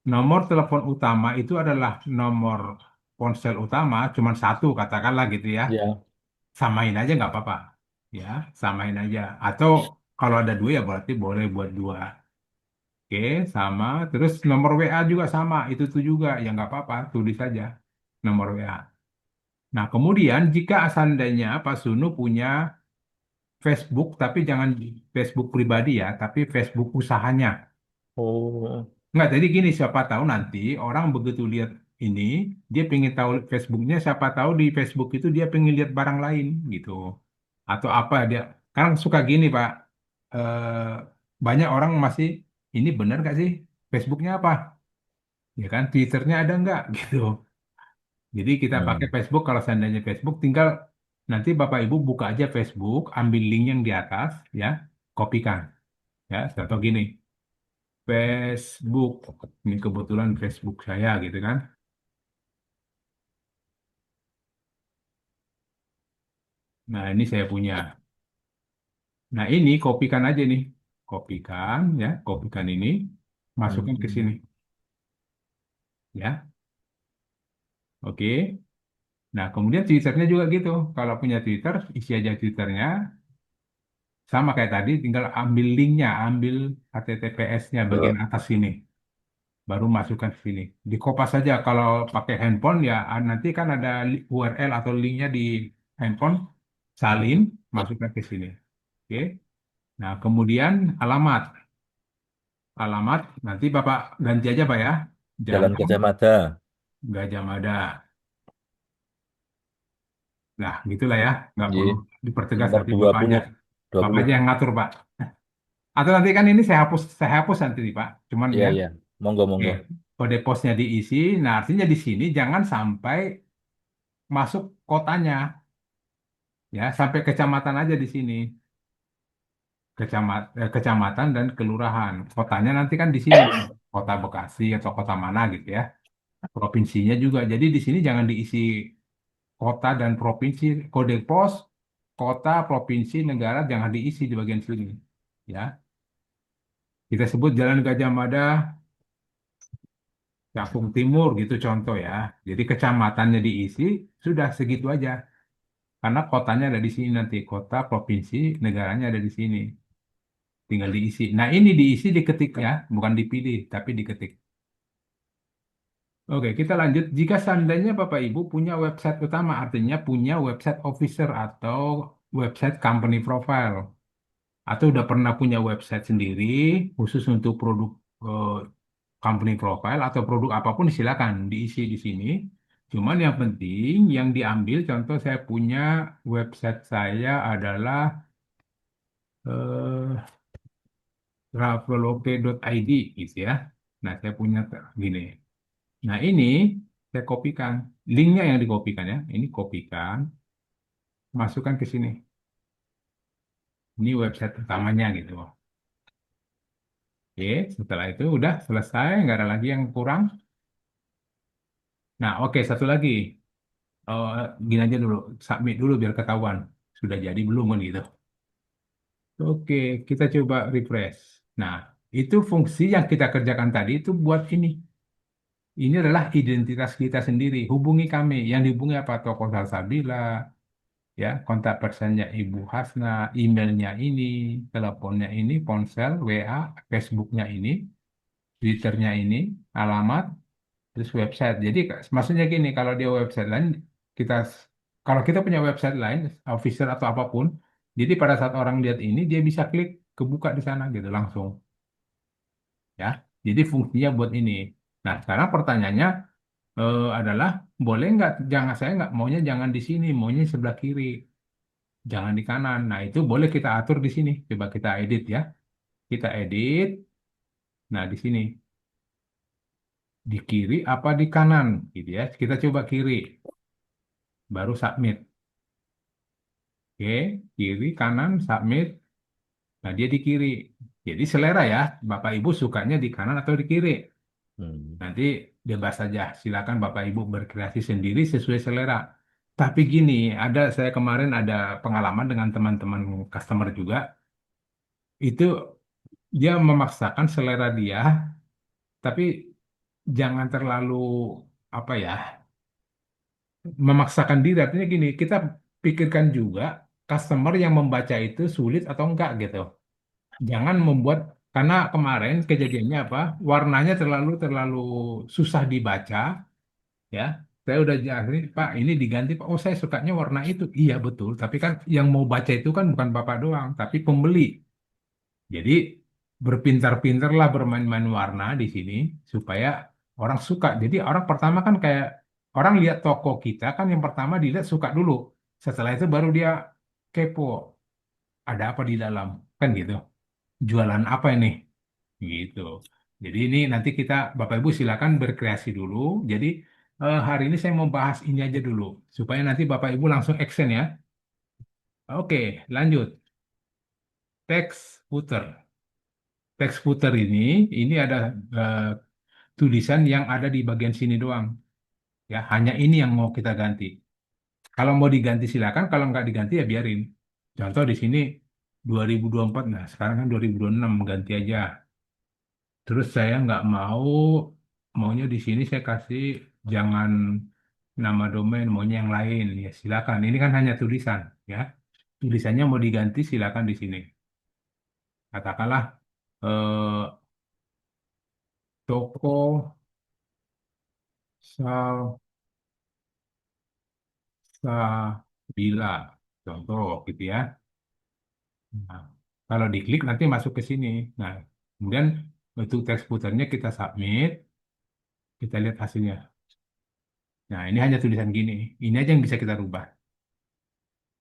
nomor telepon utama itu adalah nomor ponsel utama, cuma satu katakanlah gitu ya. Ya. Samain aja nggak apa-apa. Ya, samain aja. Atau kalau ada dua ya berarti boleh buat dua. Oke, sama. Terus nomor WA juga sama. Itu tuh juga. Ya nggak apa-apa, tulis saja nomor WA. Nah, kemudian jika seandainya Pak Sunu punya Facebook, tapi jangan Facebook pribadi ya, tapi Facebook usahanya. Oh. Nggak, jadi gini, siapa tahu nanti orang begitu lihat ini, dia pengen tahu Facebooknya, siapa tahu di Facebook itu dia pengen lihat barang lain gitu. Atau apa dia, kan suka gini Pak, banyak orang masih, ini benar nggak sih? Facebooknya apa? Ya kan, Twitternya ada nggak? Gitu. Jadi kita pakai Hmm. Facebook, kalau seandainya Facebook, tinggal nanti Bapak Ibu buka aja Facebook, ambil link yang di atas, ya, kopikan. Ya, atau gini, Facebook. Ini kebetulan Facebook saya gitu kan. Nah, ini saya punya. Nah, ini kopikan aja nih. Kopikan ya, kopikan ini, masukkan ke Hmm. sini ya. Oke. Nah, kemudian Twitternya juga gitu. Kalau punya Twitter, isi aja Twitternya. Sama kayak tadi, tinggal ambil linknya, ambil HTTPS-nya bagian Tuh. atas sini. Baru masukkan ke sini. Di kopas saja. Kalau pakai handphone ya nanti kan ada URL atau linknya di handphone. Salin, masukkan ke sini. Oke. Nah, kemudian alamat. Alamat, nanti Bapak ganti aja Pak ya. Jalan Jalan Gajah Mada. Gajah Mada. Nah, gitulah ya. Nggak Iya. perlu dipertegas Nomor nanti dua Bapaknya. puluh dua Bapak puluh aja yang ngatur Pak. Atau nanti kan ini saya hapus nanti nih Pak. Cuman Iya, ya, iya. Monggo, oke. monggo. Kode posnya diisi. Nah, artinya di sini jangan sampai masuk kotanya. Ya, sampai kecamatan aja di sini. Kecamatan dan kelurahan. Kotanya nanti kan di sini, Kota Bekasi atau kota mana gitu ya. Provinsinya juga. Jadi di sini jangan diisi kota dan provinsi, kode pos, kota, provinsi, negara jangan diisi di bagian sini. Ya, kita sebut Jalan Gajah Mada, Cakung Timur gitu contoh ya. Jadi kecamatannya diisi, sudah segitu aja. Karena kotanya ada di sini nanti, kota, provinsi, negaranya ada di sini. Tinggal diisi. Nah, ini diisi diketik ya, bukan dipilih, tapi diketik. Oke, kita lanjut. Jika seandainya Bapak Ibu punya website utama, artinya punya website officer atau website company profile, atau udah pernah punya website sendiri khusus untuk produk eh, company profile atau produk apapun silakan diisi di sini. Cuman yang penting yang diambil, contoh saya punya website saya adalah eh, traveloka.id gitu ya. Nah, saya punya gini. Nah, ini saya kopikan. Linknya yang dikopikan ya. Ini kopikan, masukkan ke sini. Ini website utamanya gitu. Oke, setelah itu udah selesai, nggak ada lagi yang kurang. Nah, oke, satu lagi. Oh, gini aja dulu, submit dulu biar ketahuan. Sudah jadi belum kan gitu. Oke, kita coba refresh. Nah, itu fungsi yang kita kerjakan tadi itu buat ini. Ini adalah identitas kita sendiri. Hubungi kami. Yang dihubungi apa? Toko Salsabila, ya, kontak personnya Ibu Hasna, emailnya ini, teleponnya ini, ponsel, WA, Facebooknya ini, Twitternya ini, alamat, terus website. Jadi maksudnya gini, kalau dia website lain, kita kalau kita punya website lain, official atau apapun, jadi pada saat orang lihat ini, dia bisa klik kebuka di sana gitu langsung, ya. Jadi fungsinya buat ini. Nah, sekarang pertanyaannya adalah boleh nggak? Jangan, saya nggak maunya jangan di sini, maunya sebelah kiri. Jangan di kanan. Nah, itu boleh kita atur di sini. Coba kita edit ya. Kita edit. Nah, di sini. Di kiri apa di kanan? Gitu ya. Kita coba kiri. Baru submit. Oke. Kiri, kanan, submit. Nah, dia di kiri. Jadi selera ya. Bapak Ibu sukanya di kanan atau di kiri. Hmm. Nanti bebas saja. Silakan Bapak Ibu berkreasi sendiri sesuai selera. Tapi gini, saya kemarin ada pengalaman dengan teman-teman customer juga. Itu dia memaksakan selera dia, tapi jangan terlalu apa ya, memaksakan diri. Artinya gini, kita pikirkan juga customer yang membaca itu sulit atau enggak gitu. Jangan membuat, karena kemarin kejadiannya apa? Warnanya terlalu terlalu susah dibaca, ya. Saya udah jelasin, Pak, ini diganti, Pak. Oh, saya sukanya warna itu. Iya, betul. Tapi kan yang mau baca itu kan bukan Bapak doang, tapi pembeli. Jadi berpintar-pintarlah bermain-main warna di sini supaya orang suka. Jadi orang pertama kan kayak orang lihat toko kita kan yang pertama dilihat suka dulu. Setelah itu baru dia kepo, ada apa di dalam, kan gitu. Jualan apa ini? Gitu. Jadi ini nanti kita Bapak Ibu silakan berkreasi dulu. Jadi hari ini saya mau bahas ini aja dulu supaya nanti Bapak Ibu langsung action ya. Oke, lanjut. Teks footer. Teks footer ini ada eh, tulisan yang ada di bagian sini doang. Ya, hanya ini yang mau kita ganti. Kalau mau diganti silakan, kalau nggak diganti ya biarin. Contoh di sini 2024, nah sekarang kan 2026 ganti aja. Terus saya nggak maunya di sini saya kasih jangan nama domain, maunya yang lain. Ya silakan. Ini kan hanya tulisan, ya. Tulisannya mau diganti silakan di sini. Katakanlah eh, toko sal Sabila, contoh gitu ya. Nah, kalau diklik nanti masuk ke sini. Nah, kemudian untuk teks putarnya kita submit, kita lihat hasilnya. Nah, ini hanya tulisan gini. Ini aja yang bisa kita rubah.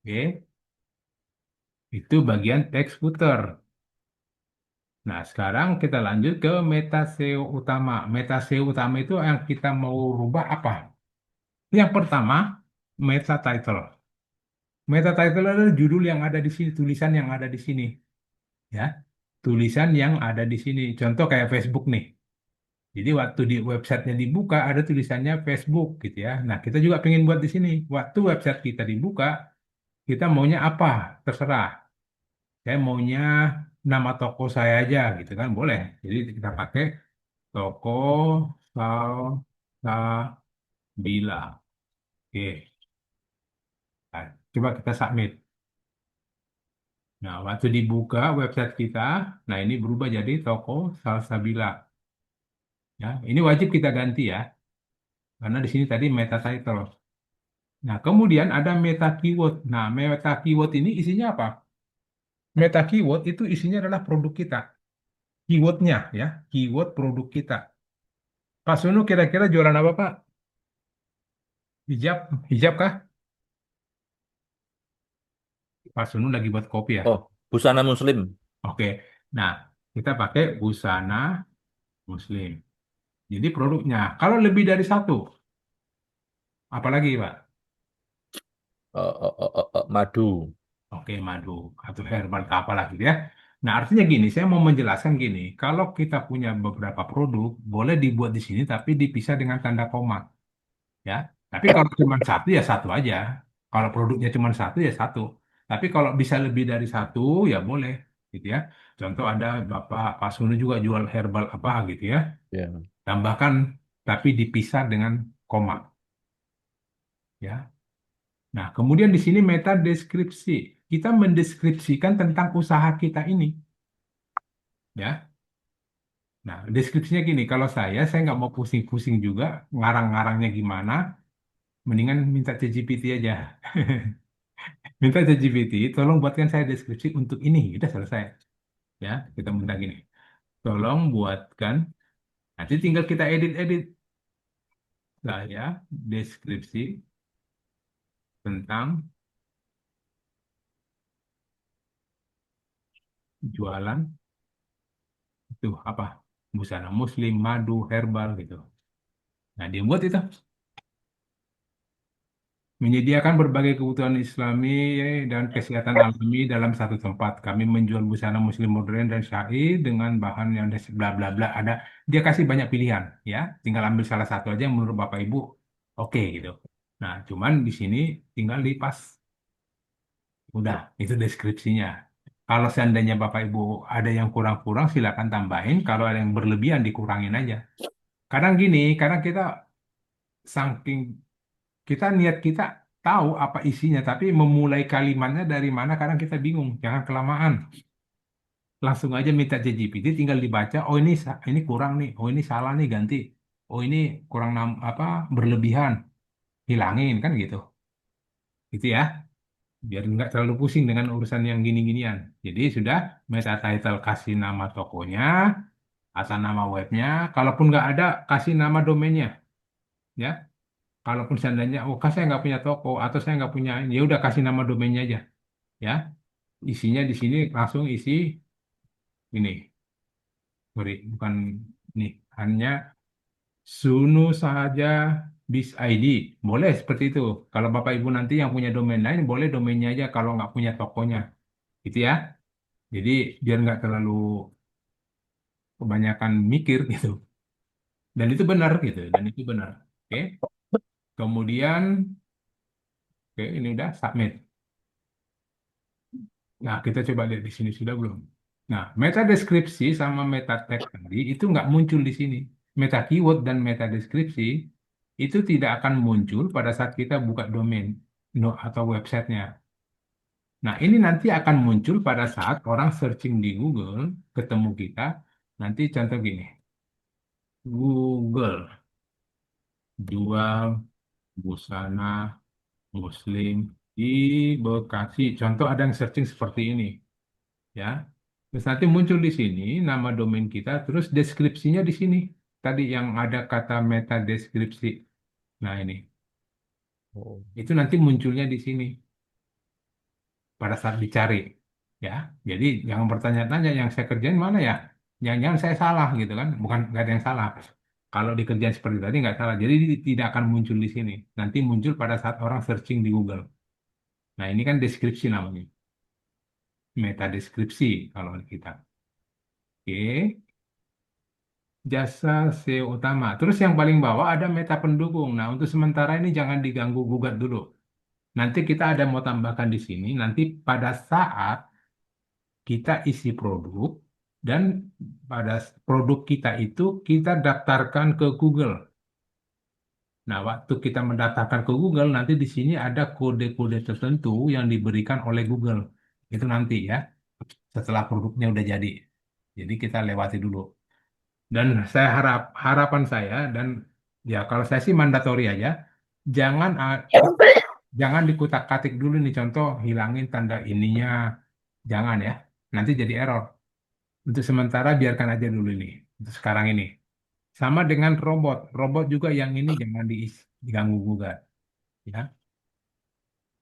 Oke, itu bagian teks footer. Nah, sekarang kita lanjut ke meta SEO utama. Meta SEO utama itu yang kita mau rubah apa? Yang pertama, meta title. Meta title adalah judul yang ada di sini, tulisan yang ada di sini, ya. Tulisan yang ada di sini. Contoh kayak Facebook nih. Jadi waktu di websitenya dibuka ada tulisannya Facebook gitu ya. Nah, kita juga pengen buat di sini. Waktu website kita dibuka, kita maunya apa? Terserah. Saya maunya nama toko saya aja gitu kan, boleh. Jadi kita pakai toko Salsabila. Oke. Nah, coba kita submit. Nah, waktu dibuka website kita, nah ini berubah jadi toko Salsabila. Ya, ini wajib kita ganti ya, karena di sini tadi meta title. Nah, kemudian ada meta keyword. Nah, meta keyword ini isinya apa? Meta keyword itu isinya adalah produk kita. Keywordnya ya, keyword produk kita. Pak Sunu kira-kira jualan apa Pak? Hijab, hijab kah? Pak Sunu lagi buat kopi ya. Oh, busana muslim. Oke. Nah, kita pakai busana Muslim. Jadi produknya, kalau lebih dari satu, apalagi Pak? Madu. Oke, madu atau herbal atau apalah gitu ya. Nah, artinya gini, saya mau menjelaskan gini, kalau kita punya beberapa produk, boleh dibuat di sini tapi dipisah dengan tanda koma, ya. Tapi kalau cuma satu ya satu aja. Kalau produknya cuma satu ya satu. Tapi kalau bisa lebih dari satu ya boleh, gitu ya. Contoh ada Bapak Pak Sunu juga jual herbal apa gitu ya. Ya. Tambahkan tapi dipisah dengan koma, ya. Nah, kemudian di sini meta deskripsi. Kita mendeskripsikan tentang usaha kita ini, ya. Nah, deskripsinya gini, kalau saya nggak mau pusing-pusing juga, ngarang-ngarangnya gimana, mendingan minta ChatGPT aja. Minta ChatGPT, tolong buatkan saya deskripsi untuk ini, udah selesai. Ya, kita minta gini, tolong buatkan, nanti tinggal kita edit-edit. Saya deskripsi tentang jualan itu apa? Busana Muslim, madu, herbal gitu. Nah, dia buat itu. Menyediakan berbagai kebutuhan Islami dan kesehatan alami dalam satu tempat. Kami menjual busana Muslim modern dan syar'i dengan bahan yang bla bla bla. Ada dia kasih banyak pilihan, ya. Tinggal ambil salah satu aja yang menurut Bapak Ibu oke gitu. Nah, cuman di sini tinggal di pas. Udah, itu deskripsinya. Kalau seandainya Bapak Ibu ada yang kurang-kurang, silakan tambahin. Kalau ada yang berlebihan, dikurangin aja. Kadang gini, kadang kita saking kita niat kita tahu apa isinya, tapi memulai kalimatnya dari mana kadang kita bingung. Jangan kelamaan. Langsung aja minta ChatGPT, tinggal dibaca. Oh ini ini kurang nih. Oh ini salah nih ganti. Oh ini kurang apa berlebihan, hilangin kan gitu. Gitu ya. Biar nggak terlalu pusing dengan urusan yang gini-ginian. Jadi sudah meta title kasih nama tokonya, atau nama webnya. Kalaupun nggak ada, kasih nama domainnya. Ya. Kalaupun seandainya, oh saya nggak punya toko atau saya nggak punya, ya udah kasih nama domainnya aja. Ya, isinya di sini langsung isi ini, sorry, bukan ini, hanya Sunu saja bis ID, boleh seperti itu. Kalau Bapak Ibu nanti yang punya domain lain, boleh domainnya aja kalau nggak punya tokonya, gitu ya. Jadi biar nggak terlalu kebanyakan mikir gitu. Dan itu benar gitu, dan itu benar. Oke, kemudian, oke, ini udah submit. Nah, kita coba lihat di sini sudah belum? Nah, meta deskripsi sama meta tag tadi itu nggak muncul di sini. Meta keyword dan meta deskripsi itu tidak akan muncul pada saat kita buka domain no, atau websitenya. Nah, ini nanti akan muncul pada saat orang searching di Google, ketemu kita. Nanti contoh gini, Google jual busana Muslim di Bekasi. Contoh ada yang searching seperti ini. Ya. Terus nanti muncul di sini nama domain kita, terus deskripsinya di sini. Tadi yang ada kata meta deskripsi. Nah ini, Oh. itu nanti munculnya di sini pada saat dicari. Ya, jadi jangan bertanya-tanya yang saya kerjain mana ya. Jangan-jangan saya salah gitu kan? Bukan nggak ada yang salah. Kalau dikerjain seperti tadi nggak salah. Jadi tidak akan muncul di sini. Nanti muncul pada saat orang searching di Google. Nah, ini kan deskripsi namanya. Meta deskripsi kalau kita. Oke. Jasa SEO utama. Terus yang paling bawah ada meta pendukung. Nah, untuk sementara ini jangan diganggu gugat dulu. Nanti kita ada mau tambahkan di sini. Nanti pada saat kita isi produk dan pada produk kita itu kita daftarkan ke Google. Nah, waktu kita mendaftarkan ke Google, nanti di sini ada kode-kode tertentu yang diberikan oleh Google. Itu nanti ya, setelah produknya udah jadi. Jadi kita lewati dulu. Dan saya harapan saya dan ya kalau saya sih mandatori aja, jangan jangan dikutak-katik dulu nih contoh hilangin tanda ininya, jangan ya, nanti jadi error. Untuk sementara biarkan aja dulu ini, untuk sekarang ini. Sama dengan robot, robot juga yang ini jangan diganggu gugat, ya.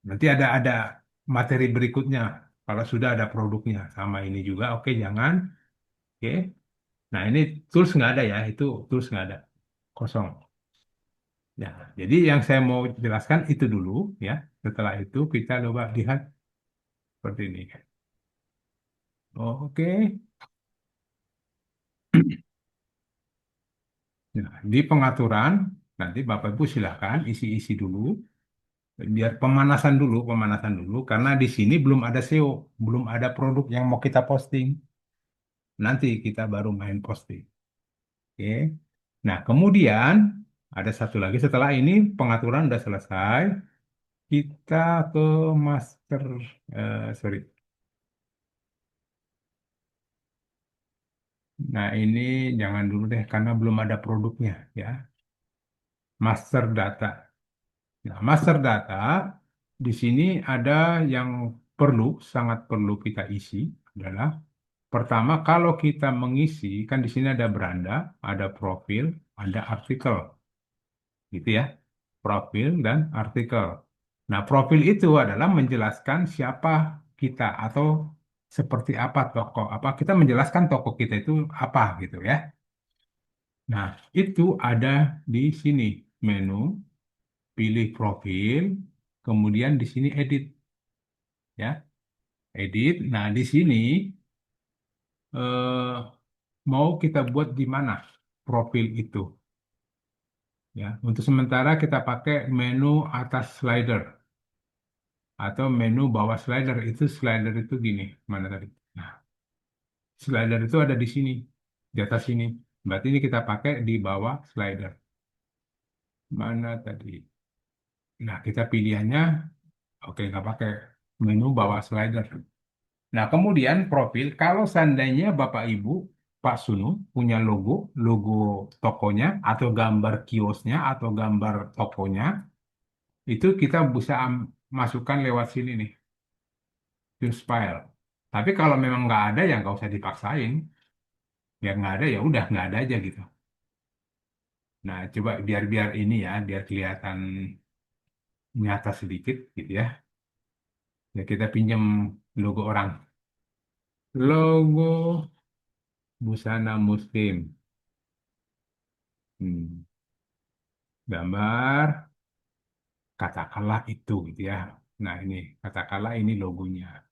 Nanti ada materi berikutnya kalau sudah ada produknya sama ini juga, oke jangan, oke. Nah ini tools nggak ada ya, itu tools nggak ada, kosong. Ya, jadi yang saya mau jelaskan itu dulu ya. Setelah itu kita coba lihat seperti ini. Oke. Nah, di pengaturan nanti Bapak Ibu silakan isi-isi dulu biar pemanasan dulu karena di sini belum ada SEO, belum ada produk yang mau kita posting. Nanti kita baru main posting. Oke. Nah, kemudian ada satu lagi setelah ini pengaturan udah selesai, kita ke master sorry. Nah, ini jangan dulu deh karena belum ada produknya ya. Master data. Nah, master data di sini ada yang sangat perlu kita isi adalah pertama kalau kita mengisi kan di sini ada beranda, ada profil, ada artikel, gitu ya. Profil dan artikel. Nah, profil itu adalah menjelaskan siapa kita atau seperti apa toko apa kita menjelaskan toko kita itu apa gitu ya. Nah, itu ada di sini menu, pilih profil, kemudian di sini edit ya, edit. Nah, di sini mau kita buat di mana profil itu ya. Untuk sementara kita pakai menu atas slider atau menu bawah slider. Itu slider itu gini, mana tadi? Nah, slider itu ada di sini, di atas sini. Berarti ini kita pakai di bawah slider. Mana tadi? Nah, kita pilihannya oke, nggak pakai menu bawah slider. Nah, kemudian profil, kalau seandainya Bapak Ibu, Pak Sunu punya logo tokonya, atau gambar kiosnya, atau gambar tokonya, itu kita bisa masukkan lewat sini nih, use file. Tapi kalau memang nggak ada, ya nggak usah dipaksain. Ya nggak ada, ya udah nggak ada aja gitu. Nah, coba biar ini ya, biar kelihatan nyata sedikit gitu ya. Ya kita pinjam logo orang. Logo busana muslim. Hmm. Gambar katakanlah itu gitu ya. Nah ini katakanlah ini logonya.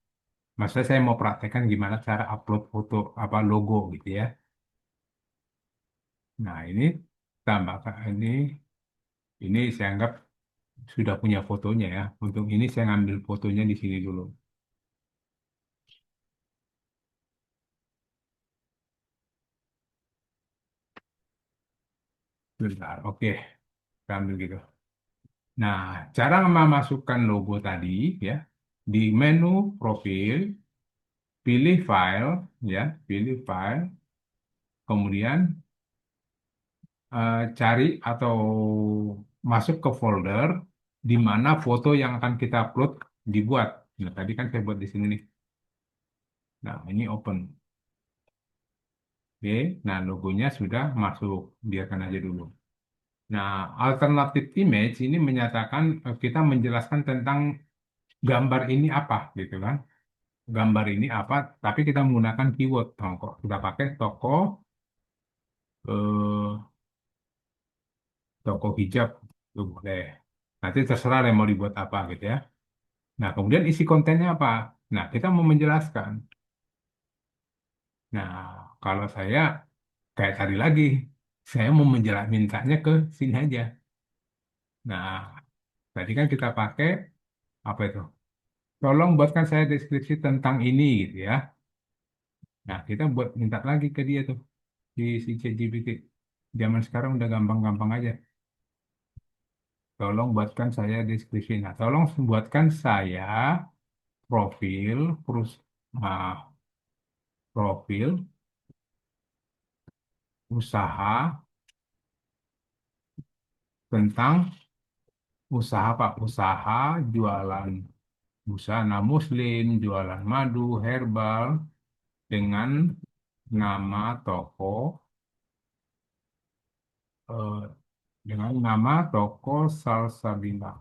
Maksudnya saya mau praktekkan gimana cara upload foto apa logo gitu ya. Nah ini tambahkan ini saya anggap sudah punya fotonya ya. Untuk ini saya ngambil fotonya di sini dulu. Bentar, oke, saya ambil gitu. Nah, cara memasukkan logo tadi ya di menu profil, pilih file ya, pilih file, kemudian cari atau masuk ke folder di mana foto yang akan kita upload dibuat. Nah, tadi kan saya buat di sini nih. Nah, ini open. Oke, nah logonya sudah masuk. Biarkan aja dulu. Nah, alternative image ini menyatakan kita menjelaskan tentang gambar ini apa, gitu kan? Gambar ini apa, tapi kita menggunakan keyword. Toko. Kita pakai eh, toko hijab. Tuh boleh. Nanti terserah yang mau dibuat apa gitu ya. Nah, kemudian isi kontennya apa? Nah, kita mau menjelaskan. Nah, kalau saya kayak tadi lagi, saya mau mintanya ke sini aja. Nah, tadi kan kita pakai apa itu? Tolong buatkan saya deskripsi tentang ini gitu ya. Nah, kita buat minta lagi ke dia tuh di si ChatGPT. Zaman sekarang udah gampang-gampang aja. Tolong buatkan saya deskripsi. Nah, tolong buatkan saya profil, nah, profil usaha tentang usaha Pak, usaha jualan busana muslim, jualan madu herbal dengan nama toko eh, dengan nama toko Salsabila.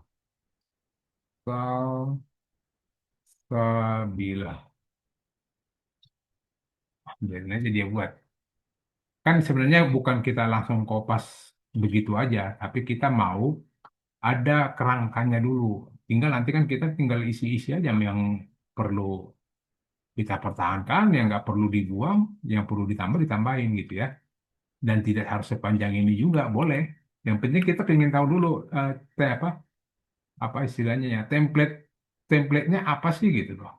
Salsabila. Jadi aja dia buat. Kan sebenarnya bukan kita langsung kopas begitu aja, tapi kita mau ada kerangkanya dulu. Tinggal nanti kan kita tinggal isi-isi aja yang perlu kita pertahankan, yang nggak perlu dibuang, yang perlu ditambah ditambahin gitu ya. Dan tidak harus sepanjang ini juga boleh. Yang penting kita ingin tahu dulu apa istilahnya ya templatenya apa sih gitu loh.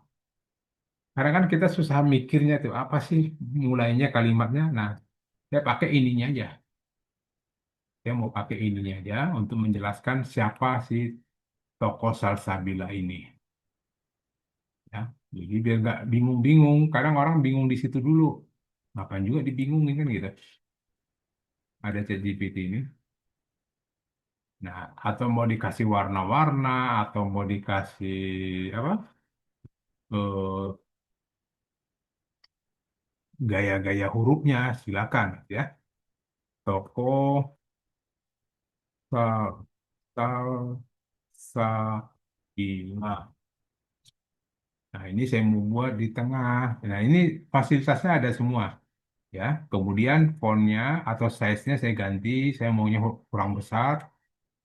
Karena kan kita susah mikirnya tuh apa sih mulainya kalimatnya. Nah, saya pakai ininya aja. Saya mau pakai ininya aja untuk menjelaskan siapa sih tokoh Salsabila ini. Ya, jadi biar nggak bingung-bingung. Kadang orang bingung di situ dulu. Ngapain juga dibingungin kan gitu. Ada ChatGPT ini. Nah, atau mau dikasih warna-warna, atau mau dikasih apa eh, gaya-gaya hurufnya, silakan ya. Toko sal sal sa Ima. Nah, ini saya mau buat di tengah. Nah, ini fasilitasnya ada semua ya. Kemudian fontnya atau size-nya saya ganti. Saya maunya kurang besar,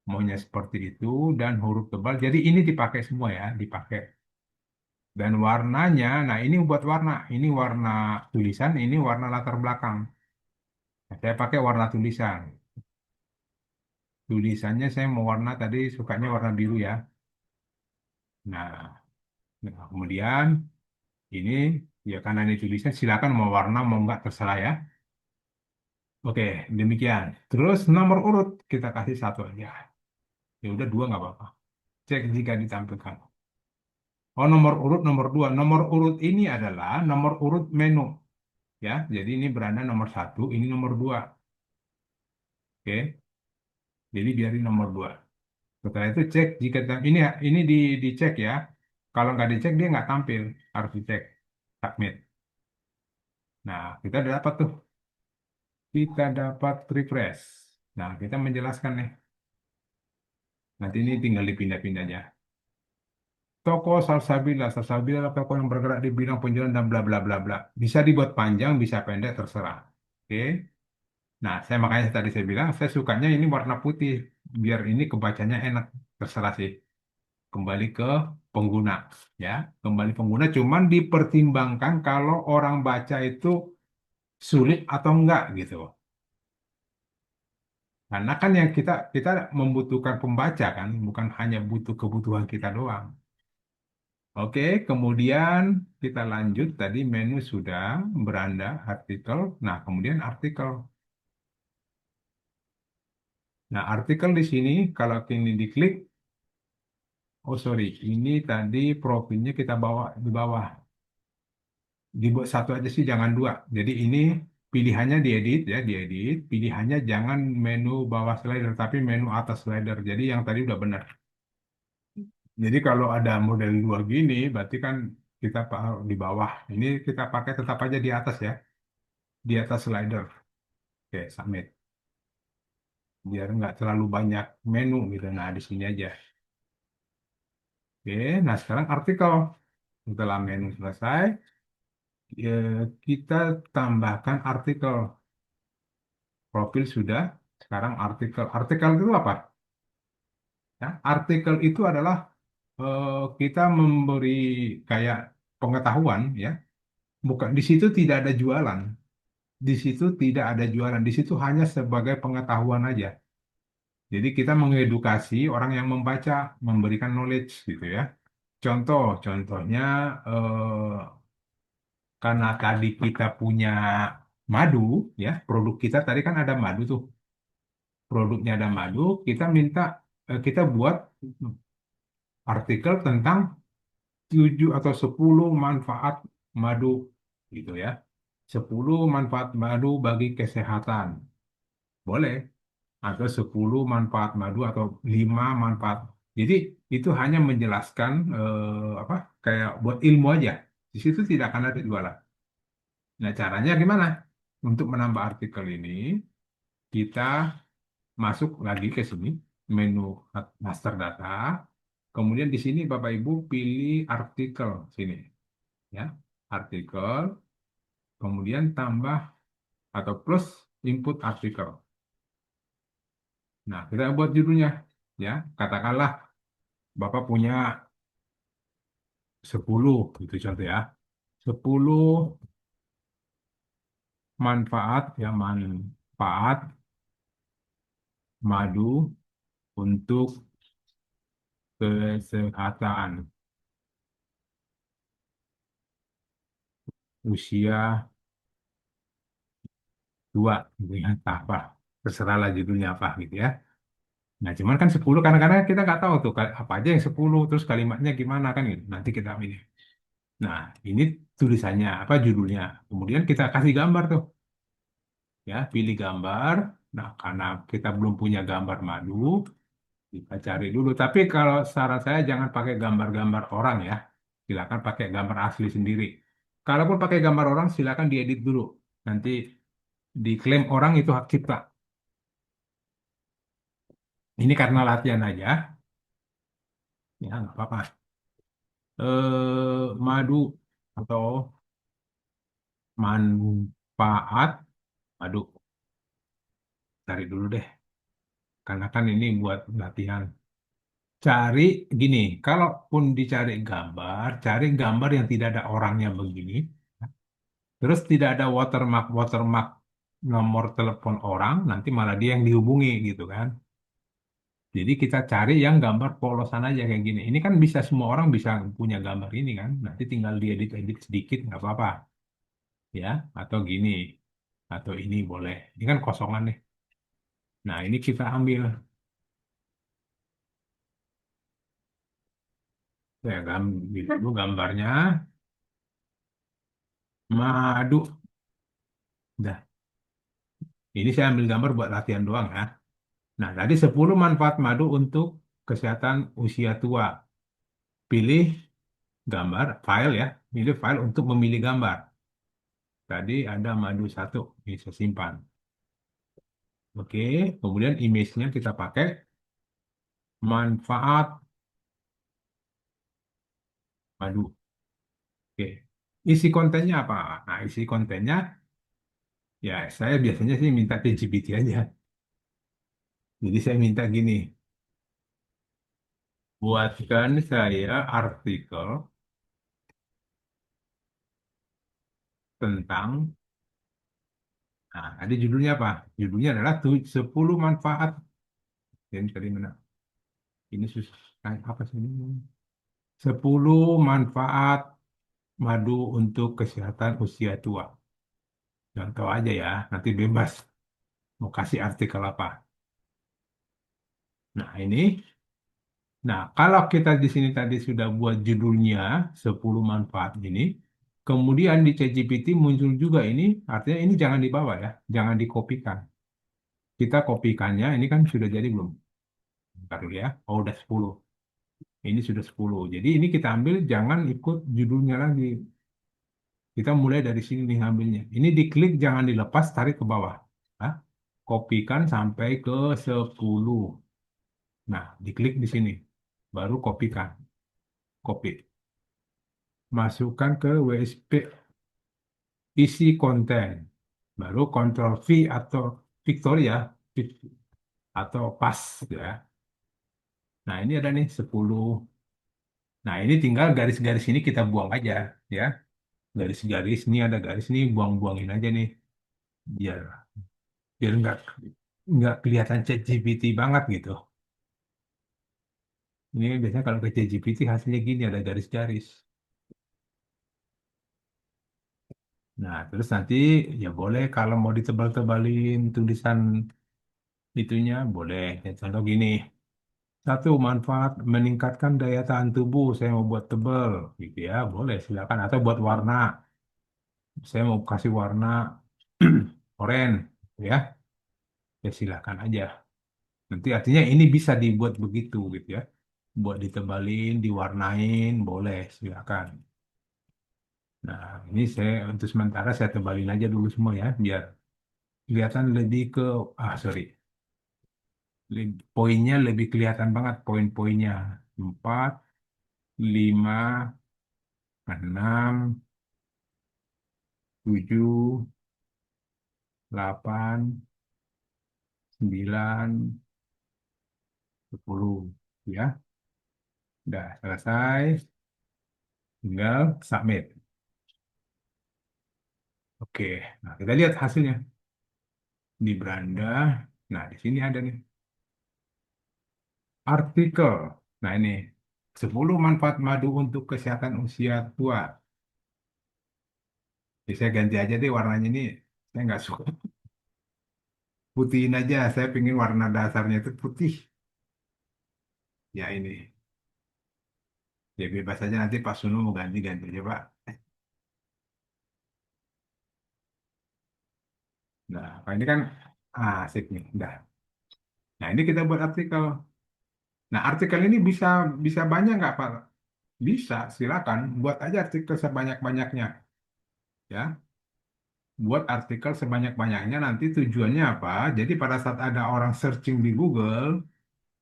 maunya seperti itu dan huruf tebal. Jadi ini dipakai semua ya, dipakai. Dan warnanya, nah ini buat warna. Ini warna tulisan, ini warna latar belakang. Nah, saya pakai warna tulisan. Tulisannya saya mau warna tadi sukanya warna biru ya. Nah, kemudian ini ya karena ini tulisan silakan mau warna mau nggak terserah ya. Oke, demikian. Terus nomor urut kita kasih satu aja. Ya udah dua nggak apa-apa. Cek jika ditampilkan. Oh nomor dua. Nomor urut ini adalah nomor urut menu ya. Jadi ini berada nomor satu, ini nomor dua. Oke, jadi biarin nomor dua. Setelah itu cek jika ini dicek ya. Kalau nggak dicek dia nggak tampil, harus dicek submit. Nah kita udah dapat tuh, kita dapat refresh. Nah kita menjelaskan nih. Nanti ini tinggal dipindah-pindah aja. Toko Salsabila, Salsabila adalah toko yang bergerak di bidang penjualan dan bla bla bla bla. Bisa dibuat panjang, bisa pendek, terserah. Oke. Nah, saya makanya tadi saya bilang saya sukanya ini warna putih biar ini kebacanya enak. Terserah sih. Kembali ke pengguna ya. Kembali pengguna cuman dipertimbangkan kalau orang baca itu sulit atau enggak gitu. Karena kan yang kita membutuhkan pembaca kan, bukan hanya butuh kebutuhan kita doang. Oke, kemudian kita lanjut tadi menu sudah beranda artikel. Nah, kemudian artikel. Nah, artikel di sini kalau ini diklik, oh sorry, ini tadi profilnya kita bawa di bawah. Dibuat satu aja sih, jangan dua. Jadi ini pilihannya diedit ya, diedit. Pilihannya jangan menu bawah slider, tapi menu atas slider. Jadi yang tadi udah benar. Jadi kalau ada model dua gini, berarti kan kita di bawah. Ini kita pakai tetap aja di atas ya, di atas slider. Oke, submit. Biar nggak terlalu banyak menu gitu. Nah, di sini aja. Oke, nah sekarang artikel. Setelah menu selesai, kita tambahkan artikel. Profil sudah, sekarang artikel. Artikel itu apa? Ya, artikel itu adalah kita memberi kayak pengetahuan ya. Bukan di situ tidak ada jualan. Di situ tidak ada jualan. Di situ hanya sebagai pengetahuan aja. Jadi kita mengedukasi orang yang membaca, memberikan knowledge gitu ya. Contohnya karena tadi kita punya madu ya, produk kita tadi kan ada madu tuh. Produknya ada madu, kita buat artikel tentang 7 atau 10 manfaat madu gitu ya. 10 manfaat madu bagi kesehatan. Boleh. Atau 10 manfaat madu atau 5 manfaat. Jadi itu hanya menjelaskan apa kayak buat ilmu aja. Di situ tidak akan ada jualan. Nah, caranya gimana? Untuk menambah artikel ini, kita masuk lagi ke sini, menu master data. Kemudian di sini Bapak Ibu pilih artikel sini, ya. Artikel, kemudian tambah atau plus input artikel. Nah, kita buat judulnya, ya. Katakanlah Bapak punya 10 gitu contoh ya. 10 manfaat ya manfaat madu untuk kesehatan usia tua gitu ya. Apa terserahlah judulnya apa gitu ya. Nah, cuman kan 10 kadang-kadang kita nggak tahu tuh apa aja yang 10 terus kalimatnya gimana kan gitu. Nanti kita ini. Nah, ini tulisannya apa judulnya. Kemudian kita kasih gambar tuh ya, pilih gambar. Nah, karena kita belum punya gambar madu, kita cari dulu. Tapi kalau saran saya jangan pakai gambar-gambar orang ya. Silakan pakai gambar asli sendiri. Kalaupun pakai gambar orang, silakan diedit dulu. Nanti diklaim orang itu hak cipta. Ini karena latihan aja, ya nggak apa-apa. Madu atau manfaat madu. Cari dulu deh, karena kan ini buat latihan. Cari gini, kalaupun dicari gambar, cari gambar yang tidak ada orangnya begini. Terus tidak ada watermark nomor telepon orang, nanti malah dia yang dihubungi gitu kan. Jadi kita cari yang gambar polosan aja kayak gini. Ini kan bisa semua orang bisa punya gambar ini kan. Nanti tinggal diedit-edit sedikit nggak apa-apa ya. Atau gini, atau ini boleh. Ini kan kosongan nih. Nah ini kita ambil saya ambil dulu gambarnya. Madu. Dah. Ini saya ambil gambar buat latihan doang ya. Nah tadi 10 manfaat madu untuk kesehatan usia tua. Pilih gambar, file ya. Pilih file untuk memilih gambar. Tadi ada madu satu, bisa simpan. Oke, kemudian image-nya kita pakai manfaat madu. Oke, isi kontennya apa? Nah, isi kontennya ya saya biasanya sih minta ChatGPT aja. Jadi saya minta gini, buatkan saya artikel tentang, nah tadi judulnya apa? Judulnya adalah 10 manfaat. Jadi tadi mana? Ini susah. Apa sih ini? 10 manfaat madu untuk kesehatan usia tua. Contoh aja ya, nanti bebas mau kasih artikel apa. Nah, ini. Nah, kalau kita di sini tadi sudah buat judulnya 10 manfaat ini, kemudian di ChatGPT muncul juga ini, artinya ini jangan dibawa ya, jangan dikopikan. Kita kopikannya, ini kan sudah jadi belum? Bentar dulu ya. Oh, udah 10. Ini sudah 10. Jadi ini kita ambil, jangan ikut judulnya lagi. Kita mulai dari sini nih ngambilnya. Ini diklik, jangan dilepas, tarik ke bawah. Nah, kopikan sampai ke 10. Nah, diklik di sini. Baru kopikan. Copy. Masukkan ke WSP. Isi konten. Baru Ctrl V atau Victoria atau pas ya. Nah, ini ada nih 10. Nah, ini tinggal garis-garis ini kita buang aja, ya. Garis-garis ini ada garis ini buang-buangin aja nih, biar biar nggak kelihatan ChatGPT banget gitu. Ini biasanya kalau ke ChatGPT hasilnya gini ada garis-garis. Nah, terus nanti ya boleh kalau mau ditebal-tebalin tulisan itunya boleh. Ya, contoh gini, satu manfaat meningkatkan daya tahan tubuh. Saya mau buat tebal, gitu ya, boleh silakan. Atau buat warna, saya mau kasih warna oranye, ya, ya silakan aja. Nanti artinya ini bisa dibuat begitu, gitu ya. Buat ditebalin, diwarnain, boleh silakan. Nah, ini saya untuk sementara saya tebalin aja dulu semua ya, biar kelihatan lebih ke sorry. Poinnya lebih kelihatan banget poin-poinnya. 4, 5, 6, 7, 8, 9, 10. Ya, udah selesai. Tinggal submit. Oke, nah kita lihat hasilnya di beranda. Nah, di sini ada nih artikel. Nah, ini 10 manfaat madu untuk kesehatan usia tua. Jadi saya ganti aja deh warnanya ini. Saya nggak suka putihin aja. Saya pengen warna dasarnya itu putih. Ya ini. Ya bebas aja nanti Pak Sunu mau ganti-ganti aja Pak. Nah, Pak ini kan asik nih. Udah. Nah, ini kita buat artikel. Nah, artikel ini bisa bisa banyak nggak Pak? Bisa, silakan. Buat aja artikel sebanyak-banyaknya. Ya, buat artikel sebanyak-banyaknya. Nanti tujuannya apa? Jadi pada saat ada orang searching di Google,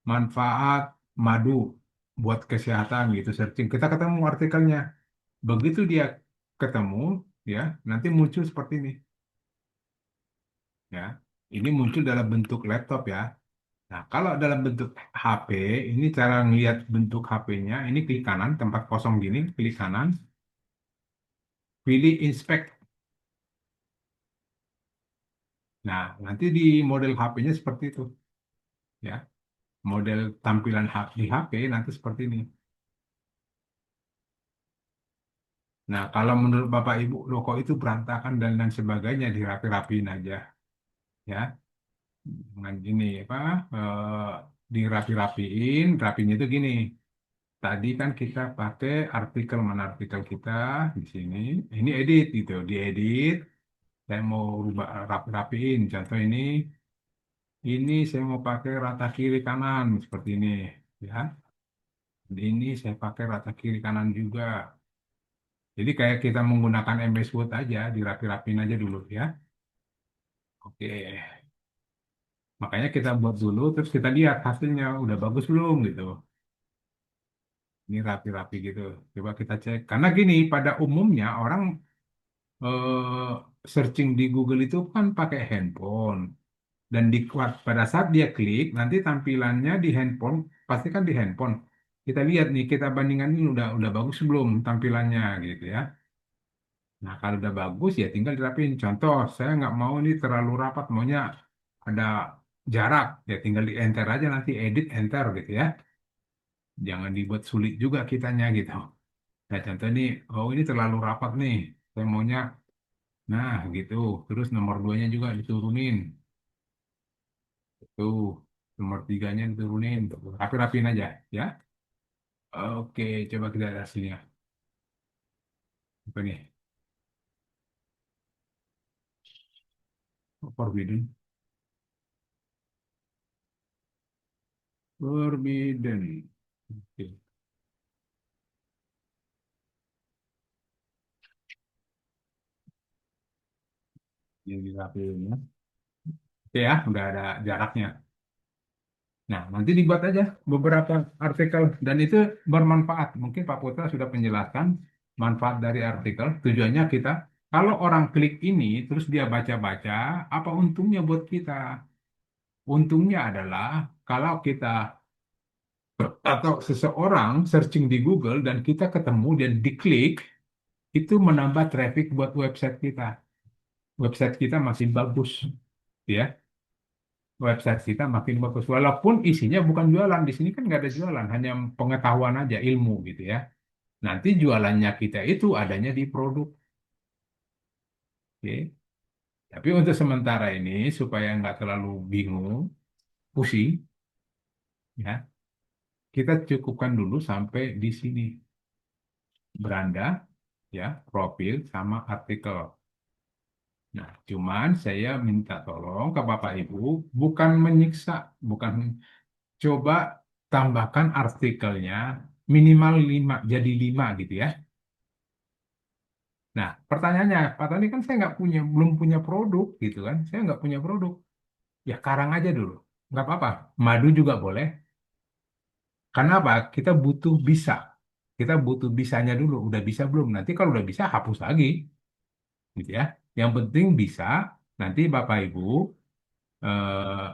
manfaat madu buat kesehatan gitu searching. Kita ketemu artikelnya. Begitu dia ketemu, ya, nanti muncul seperti ini. Ya, ini muncul dalam bentuk laptop ya. Nah, kalau dalam bentuk HP, ini cara ngelihat bentuk HP-nya, ini klik kanan, tempat kosong gini, klik kanan, pilih inspect. Nah, nanti di model HP-nya seperti itu, ya. Model tampilan di HP nanti seperti ini. Nah, kalau menurut Bapak Ibu, loh kok itu berantakan dan lain sebagainya, dirapi-rapiin aja, ya. Dengan gini, apa, dirapi-rapiin, rapinya itu gini. Tadi kan kita pakai artikel, mana artikel kita di sini. Ini edit gitu, diedit. Saya mau rubah rapiin. Contoh ini saya mau pakai rata kiri kanan seperti ini, ya. Ini saya pakai rata kiri kanan juga. Jadi kayak kita menggunakan MS Word aja, dirapi-rapin aja dulu ya. Oke, makanya kita buat dulu, terus kita lihat hasilnya udah bagus belum gitu. Ini rapi-rapi gitu. Coba kita cek. Karena gini, pada umumnya orang searching di Google itu kan pakai handphone. Dan pada saat dia klik, nanti tampilannya di handphone, pasti kan di handphone. Kita lihat nih, kita bandingkan ini udah bagus belum tampilannya gitu ya. Nah, kalau udah bagus ya tinggal diterapin. Contoh, saya nggak mau ini terlalu rapat, maunya ada jarak. Ya tinggal di enter aja nanti, edit enter gitu ya. Jangan dibuat sulit juga kitanya gitu. Nah, contoh ini, oh ini terlalu rapat nih. Saya maunya, nah gitu. Terus nomor duanya juga diturunin. Tuh, nomor tiganya diturunin. Rapi-rapiin aja ya. Oke, coba kita lihat hasilnya. Apa nih? Oh, Forbidden. Forbidden. Oke, yang dirapiin ya. Oke ya, udah ada jaraknya. Nah, nanti dibuat aja beberapa artikel dan itu bermanfaat. Mungkin Pak Putra sudah menjelaskan manfaat dari artikel. Tujuannya kita, kalau orang klik ini terus dia baca-baca, apa untungnya buat kita? Untungnya adalah kalau kita atau seseorang searching di Google dan kita ketemu dan diklik, itu menambah traffic buat website kita. Website kita makin bagus, ya. Website kita makin bagus. Walaupun isinya bukan jualan, di sini kan nggak ada jualan, hanya pengetahuan aja, ilmu gitu ya. Nanti jualannya kita itu adanya di produk. Oke. Tapi untuk sementara ini supaya nggak terlalu bingung, pusing, ya, kita cukupkan dulu sampai di sini, beranda, ya, profil sama artikel. Nah, cuman saya minta tolong ke Bapak Ibu, bukan menyiksa, bukan coba tambahkan artikelnya minimal 5, jadi 5 gitu ya. Nah, pertanyaannya, Pak Tani kan saya nggak punya, belum punya produk gitu kan, saya nggak punya produk. Ya karang aja dulu, nggak apa-apa. Madu juga boleh. Karena apa? Kita butuh bisa. Kita butuh bisanya dulu. Udah bisa belum? Nanti kalau udah bisa, hapus lagi, gitu ya. Yang penting bisa. Nanti Bapak Ibu, eh,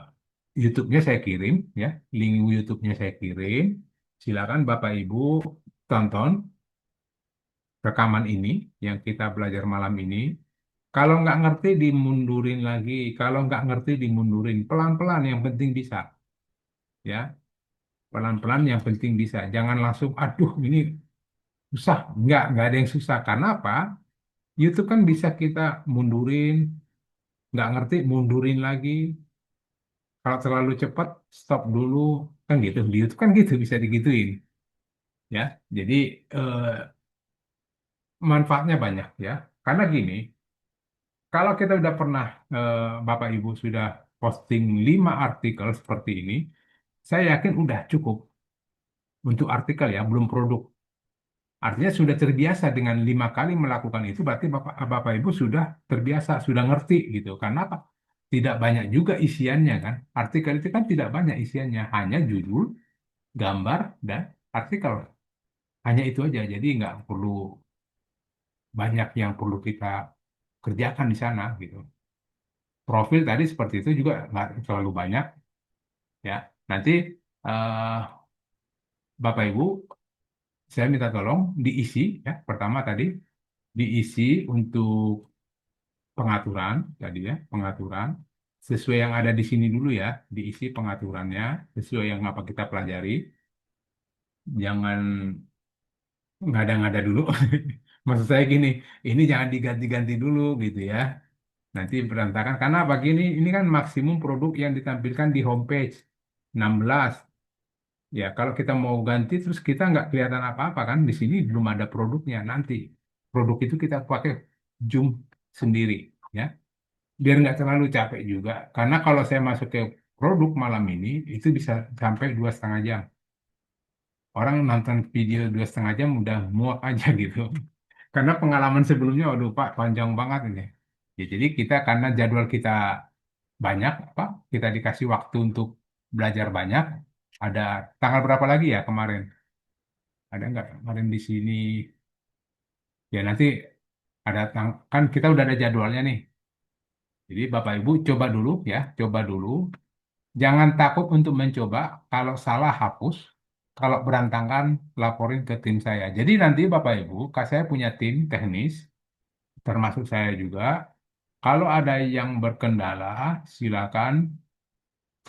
YouTube-nya saya kirim, ya. Link YouTube-nya saya kirim. Silakan Bapak Ibu tonton rekaman ini yang kita belajar malam ini. Kalau nggak ngerti dimundurin lagi. Kalau nggak ngerti dimundurin. Pelan-pelan yang penting bisa, ya. Pelan-pelan yang penting bisa. Jangan langsung, aduh ini susah. Nggak ada yang susah. Karena apa? YouTube kan bisa kita mundurin, nggak ngerti mundurin lagi. Kalau terlalu cepat, stop dulu. Kan gitu. Di YouTube kan gitu, bisa digituin. Ya, jadi eh, manfaatnya banyak ya. Karena gini, kalau kita udah pernah, Bapak Ibu sudah posting 5 artikel seperti ini, saya yakin udah cukup untuk artikel ya, belum produk. Artinya sudah terbiasa dengan 5 kali melakukan itu, berarti Bapak Ibu sudah terbiasa, sudah ngerti gitu. Karena apa? Tidak banyak juga isiannya kan. Artikel itu kan tidak banyak isiannya, hanya judul, gambar, dan artikel. Hanya itu aja. Jadi nggak perlu banyak yang perlu kita kerjakan di sana gitu. Profil tadi seperti itu juga nggak terlalu banyak ya. Nanti eh, Bapak Ibu, saya minta tolong diisi ya. Pertama tadi diisi untuk pengaturan tadi ya, pengaturan sesuai yang ada di sini dulu ya, diisi pengaturannya sesuai yang apa kita pelajari. Jangan ngada-ngada dulu. Maksud saya gini, ini jangan diganti-ganti dulu gitu ya. Nanti berantakan karena begini, ini kan maksimum produk yang ditampilkan di homepage 16. Ya, kalau kita mau ganti terus kita nggak kelihatan apa-apa kan di sini belum ada produknya. Nanti produk itu kita pakai zoom sendiri ya. Biar nggak terlalu capek juga. Karena kalau saya masuk ke produk malam ini, itu bisa sampai 2,5 jam. Orang nonton video 2,5 jam udah muak aja gitu. Karena pengalaman sebelumnya, waduh Pak, panjang banget ini. Ya, jadi kita karena jadwal kita banyak, Pak, kita dikasih waktu untuk belajar banyak. Ada tanggal berapa lagi ya kemarin? Ada nggak kemarin di sini? Ya nanti ada kan kita udah ada jadwalnya nih. Jadi Bapak Ibu coba dulu ya, coba dulu. Jangan takut untuk mencoba. Kalau salah hapus. Kalau berantakan laporin ke tim saya. Jadi nanti Bapak Ibu, saya punya tim teknis, termasuk saya juga. Kalau ada yang berkendala, silakan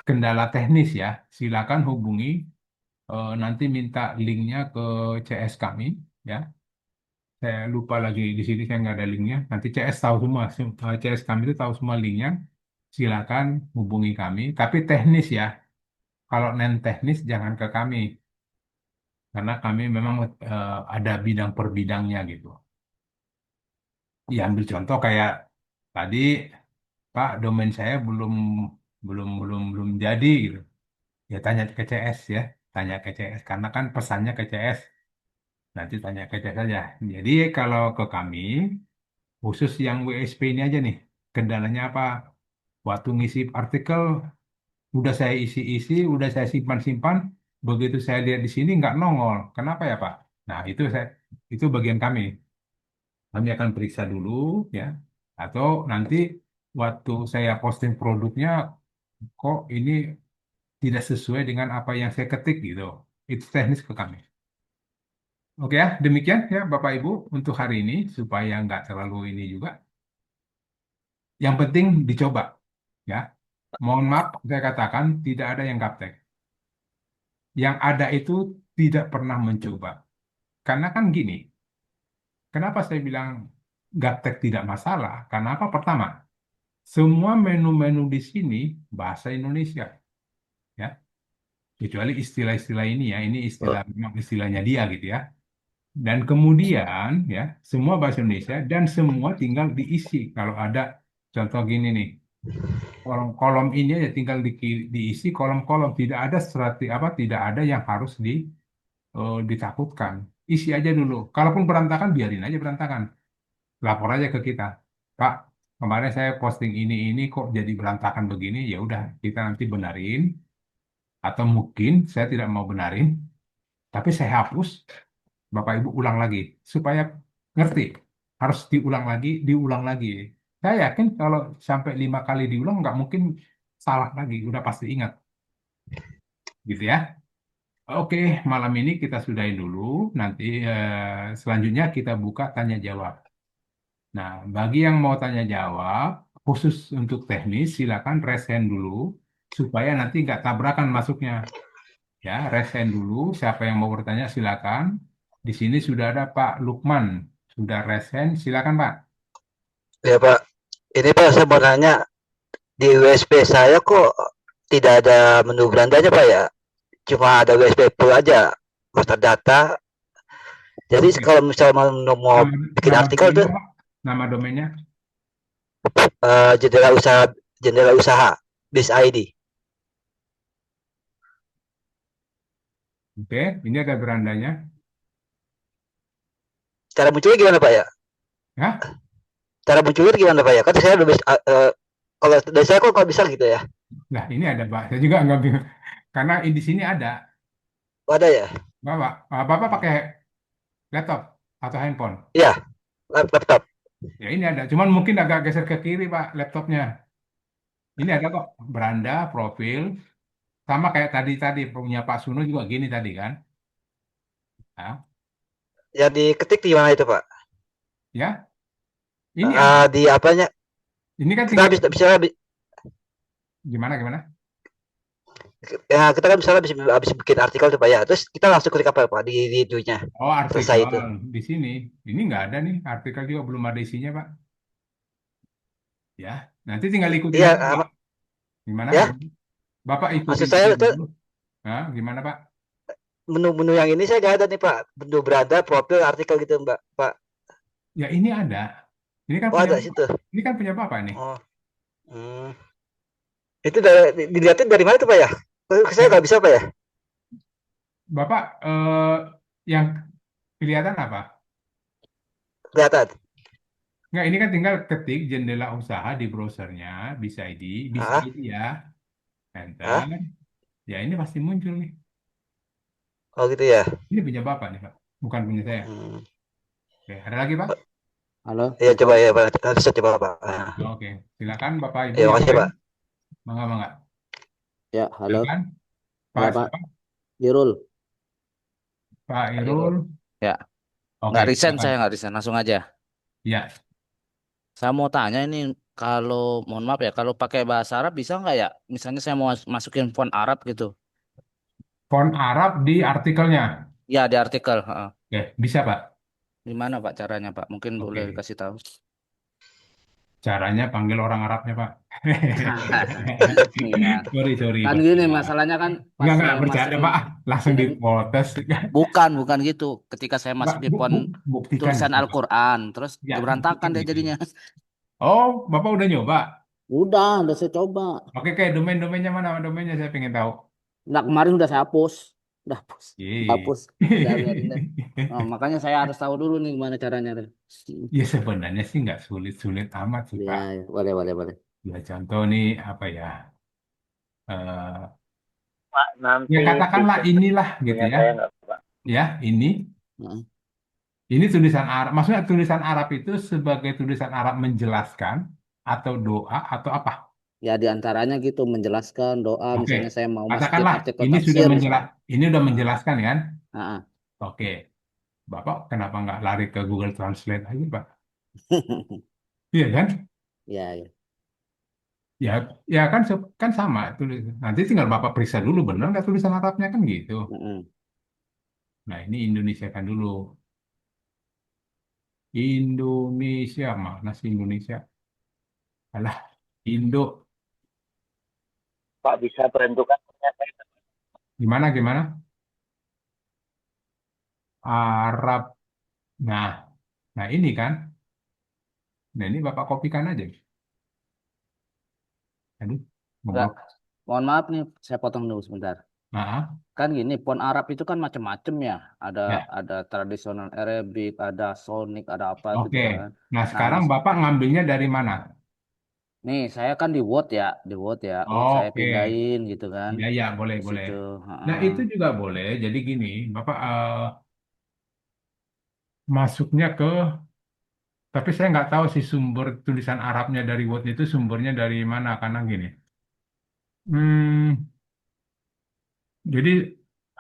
kendala teknis ya, silakan hubungi. Nanti minta linknya ke CS kami ya. Saya lupa lagi di sini saya nggak ada linknya. Nanti CS tahu semua, CS kami itu tahu semua linknya. Silakan hubungi kami. Tapi teknis ya. Kalau non teknis jangan ke kami karena kami memang ada bidang per bidangnya gitu. Ya ambil contoh kayak tadi Pak domain saya belum belum belum belum jadi gitu. Ya tanya ke CS ya, tanya ke CS karena kan pesannya ke CS. Nanti tanya ke CS aja. Jadi kalau ke kami khusus yang WSP ini aja nih, kendalanya apa? Waktu ngisi artikel udah saya isi-isi, udah saya simpan-simpan, begitu saya lihat di sini nggak nongol. Kenapa ya Pak? Nah itu bagian kami. Kami akan periksa dulu ya, atau nanti waktu saya posting produknya kok ini tidak sesuai dengan apa yang saya ketik gitu. Itu teknis ke kami. Oke ya, demikian ya Bapak Ibu untuk hari ini supaya nggak terlalu ini juga. Yang penting dicoba ya. Mohon maaf, saya katakan tidak ada yang gaptek. Yang ada itu tidak pernah mencoba. Karena kan gini, kenapa saya bilang gaptek tidak masalah? Karena apa? Pertama, semua menu-menu di sini bahasa Indonesia, ya. Kecuali istilah-istilah ini ya, ini Oh, istilah memang istilahnya dia gitu ya. Dan kemudian ya, semua bahasa Indonesia dan semua tinggal diisi. Kalau ada contoh gini nih, kolom-kolom ini aja tinggal diisi kolom-kolom. Tidak ada apa, tidak ada yang harus ditakutkan. Isi aja dulu. Kalaupun berantakan, biarin aja berantakan. Lapor aja ke kita. Pak, kemarin saya posting ini kok jadi berantakan begini. Ya udah, kita nanti benarin. Atau mungkin saya tidak mau benarin, tapi saya hapus. Bapak Ibu ulang lagi supaya ngerti. Harus diulang lagi. Saya yakin kalau sampai 5 kali diulang nggak mungkin salah lagi. Udah pasti ingat, gitu ya. Oke, malam ini kita sudahin dulu. Nanti selanjutnya kita buka tanya jawab. Nah, bagi yang mau tanya jawab, khusus untuk teknis, silakan raise hand dulu supaya nanti nggak tabrakan masuknya. Ya, raise hand dulu. Siapa yang mau bertanya, silakan. Di sini sudah ada Pak Lukman. Sudah raise hand, silakan Pak. Ya Pak, ini Pak saya mau nanya, di USB saya kok tidak ada menu berandanya Pak ya? Cuma ada USB full aja, master data. Jadi Oke. kalau misalnya mau Nama, bikin nama artikel domainnya tuh Pak. Nama domainnya. jendela usaha bis ID. Oke, ini ada berandanya. Cara munculnya gimana Pak ya? Ya, Cara munculnya gimana Pak ya? Kan saya udah kalau dari saya kok nggak bisa gitu ya? nah ini ada Pak. Saya juga nggak bingung. Karena di sini ada. Oh, ada ya? Bapak pakai laptop atau handphone. Iya, laptop. Ya ini ada. Cuman mungkin agak geser ke kiri Pak laptopnya. Ini ada kok beranda, profil. Sama kayak tadi punya Pak Suno juga gini tadi kan. Ya, Yang diketik di mana itu Pak? ya. Ini ada. Di apanya? Ini kan Kita tinggal habis bisa gimana? ya kita kan misalnya habis bikin artikel tuh Pak ya. Terus kita langsung klik apa Pak di itunya. Oh, Selesai artikel itu. di sini. Ini nggak ada nih. Artikel juga belum ada isinya, Pak. Ya, nanti tinggal ikutin Iya, aja, Pak. Gimana? ya. Bapak Maksud ikutin saya aja itu dulu. Hah, gimana, Pak? menu-menu yang ini saya nggak ada nih Pak. Menu beranda, profil, artikel gitu Mbak. Pak. Ya ini ada. Ini kan Oh punya ada Bapak. situ. Ini kan punya Bapak nih. Oh. Hmm. Itu dilihatin dari mana tuh Pak ya? Saya Ya, nggak bisa Pak ya? Bapak yang kelihatan apa? Kelihatan. Nggak, ini kan tinggal ketik jendela usaha di browsernya, bisa Ah, ID ya, enter. ah. Ya ini pasti muncul nih. Oh gitu ya. Ini punya Bapak nih, Pak. Bukan punya saya. Hmm. Oke, ada lagi, Pak? halo, Ya coba ya Pak. Nanti saya coba Pak. Ah. Oke, silakan Bapak Ibu Ya yang makasih lain. Pak. Mangga. ya, halo, Silakan. ya Pak Pak, siapa? Irul, Pak Pak Irul. Irul. Ya, Oke, nggak resign silakan. saya nggak resign, langsung aja. Ya, Saya mau tanya ini, kalau mohon maaf ya, kalau pakai bahasa Arab bisa nggak ya? Misalnya saya mau masukin font Arab gitu. font Arab di artikelnya. Ya di artikel. Heeh. Oke, bisa Pak. Gimana Pak caranya Pak? Mungkin boleh Oke, dikasih tahu. caranya panggil orang Arabnya Pak. Iya. Sorry Kan Pak. gini masalahnya kan pas Nggak saya bercanda masukin Pak. Langsung ini diprotes. bukan gitu. Ketika saya Pak, masukin font buktikan tulisan itu Pak. Al-Qur'an, terus Ya, berantakan buktikan deh gitu. jadinya. Oh, Bapak udah nyoba. Udah saya coba. Oke, kayak domainnya mana? Domainnya saya pengen tahu. Nah, kemarin udah saya hapus. Udah Ye. hapus. Udah biarin deh. Oh, makanya saya harus tahu dulu nih gimana caranya deh. Ya sebenarnya sih nggak sulit-sulit amat sih Ya, Pak. ya, boleh. Ya contoh nih apa ya? eh Pak, Ya nanti katakanlah tiket inilah gitu punya ya. saya nggak Pak? Ya ini Heeh. ini tulisan Arab. Maksudnya tulisan Arab itu sebagai tulisan Arab menjelaskan atau doa atau apa? Ya, diantaranya gitu menjelaskan doa. Oke. Misalnya saya mau masukin Katakanlah artikel ini sudah tafsir menjelas misalnya. ini udah menjelaskan kan? Ah, Oke, Bapak kenapa nggak lari ke Google Translate aja, Pak? Iya kan? ya, ya. Ya, ya kan, kan sama tulis. Nanti tinggal Bapak periksa dulu benar nggak tulisan Arabnya kan gitu. Mm-mm. Nah, ini Indonesia kan dulu. Indonesia mana sih Indonesia? Alah, Indo. Pak bisa bentukan pernyataan. Gimana gimana? Arab. Nah, nah ini kan. Nah, ini Bapak kopikan aja. Aduh, Enggak, ngobrol. mohon maaf nih, saya potong dulu sebentar. Nah, Kan gini, pon Arab itu kan macam-macam ya. Ada ya. ada tradisional Arabic, ada Sonic, ada apa gitu Oke. kan. Nah, Nah, sekarang Bapak ngambilnya dari mana? nih saya kan di Word ya, Word saya Oke. pindahin gitu kan Ya, ya, boleh, di boleh. situ. Nah, Heeh. itu juga boleh. Jadi gini, Bapak masuknya ke, tapi saya nggak tahu sih sumber tulisan Arabnya dari Word itu sumbernya dari mana, karena gini. Hmm, jadi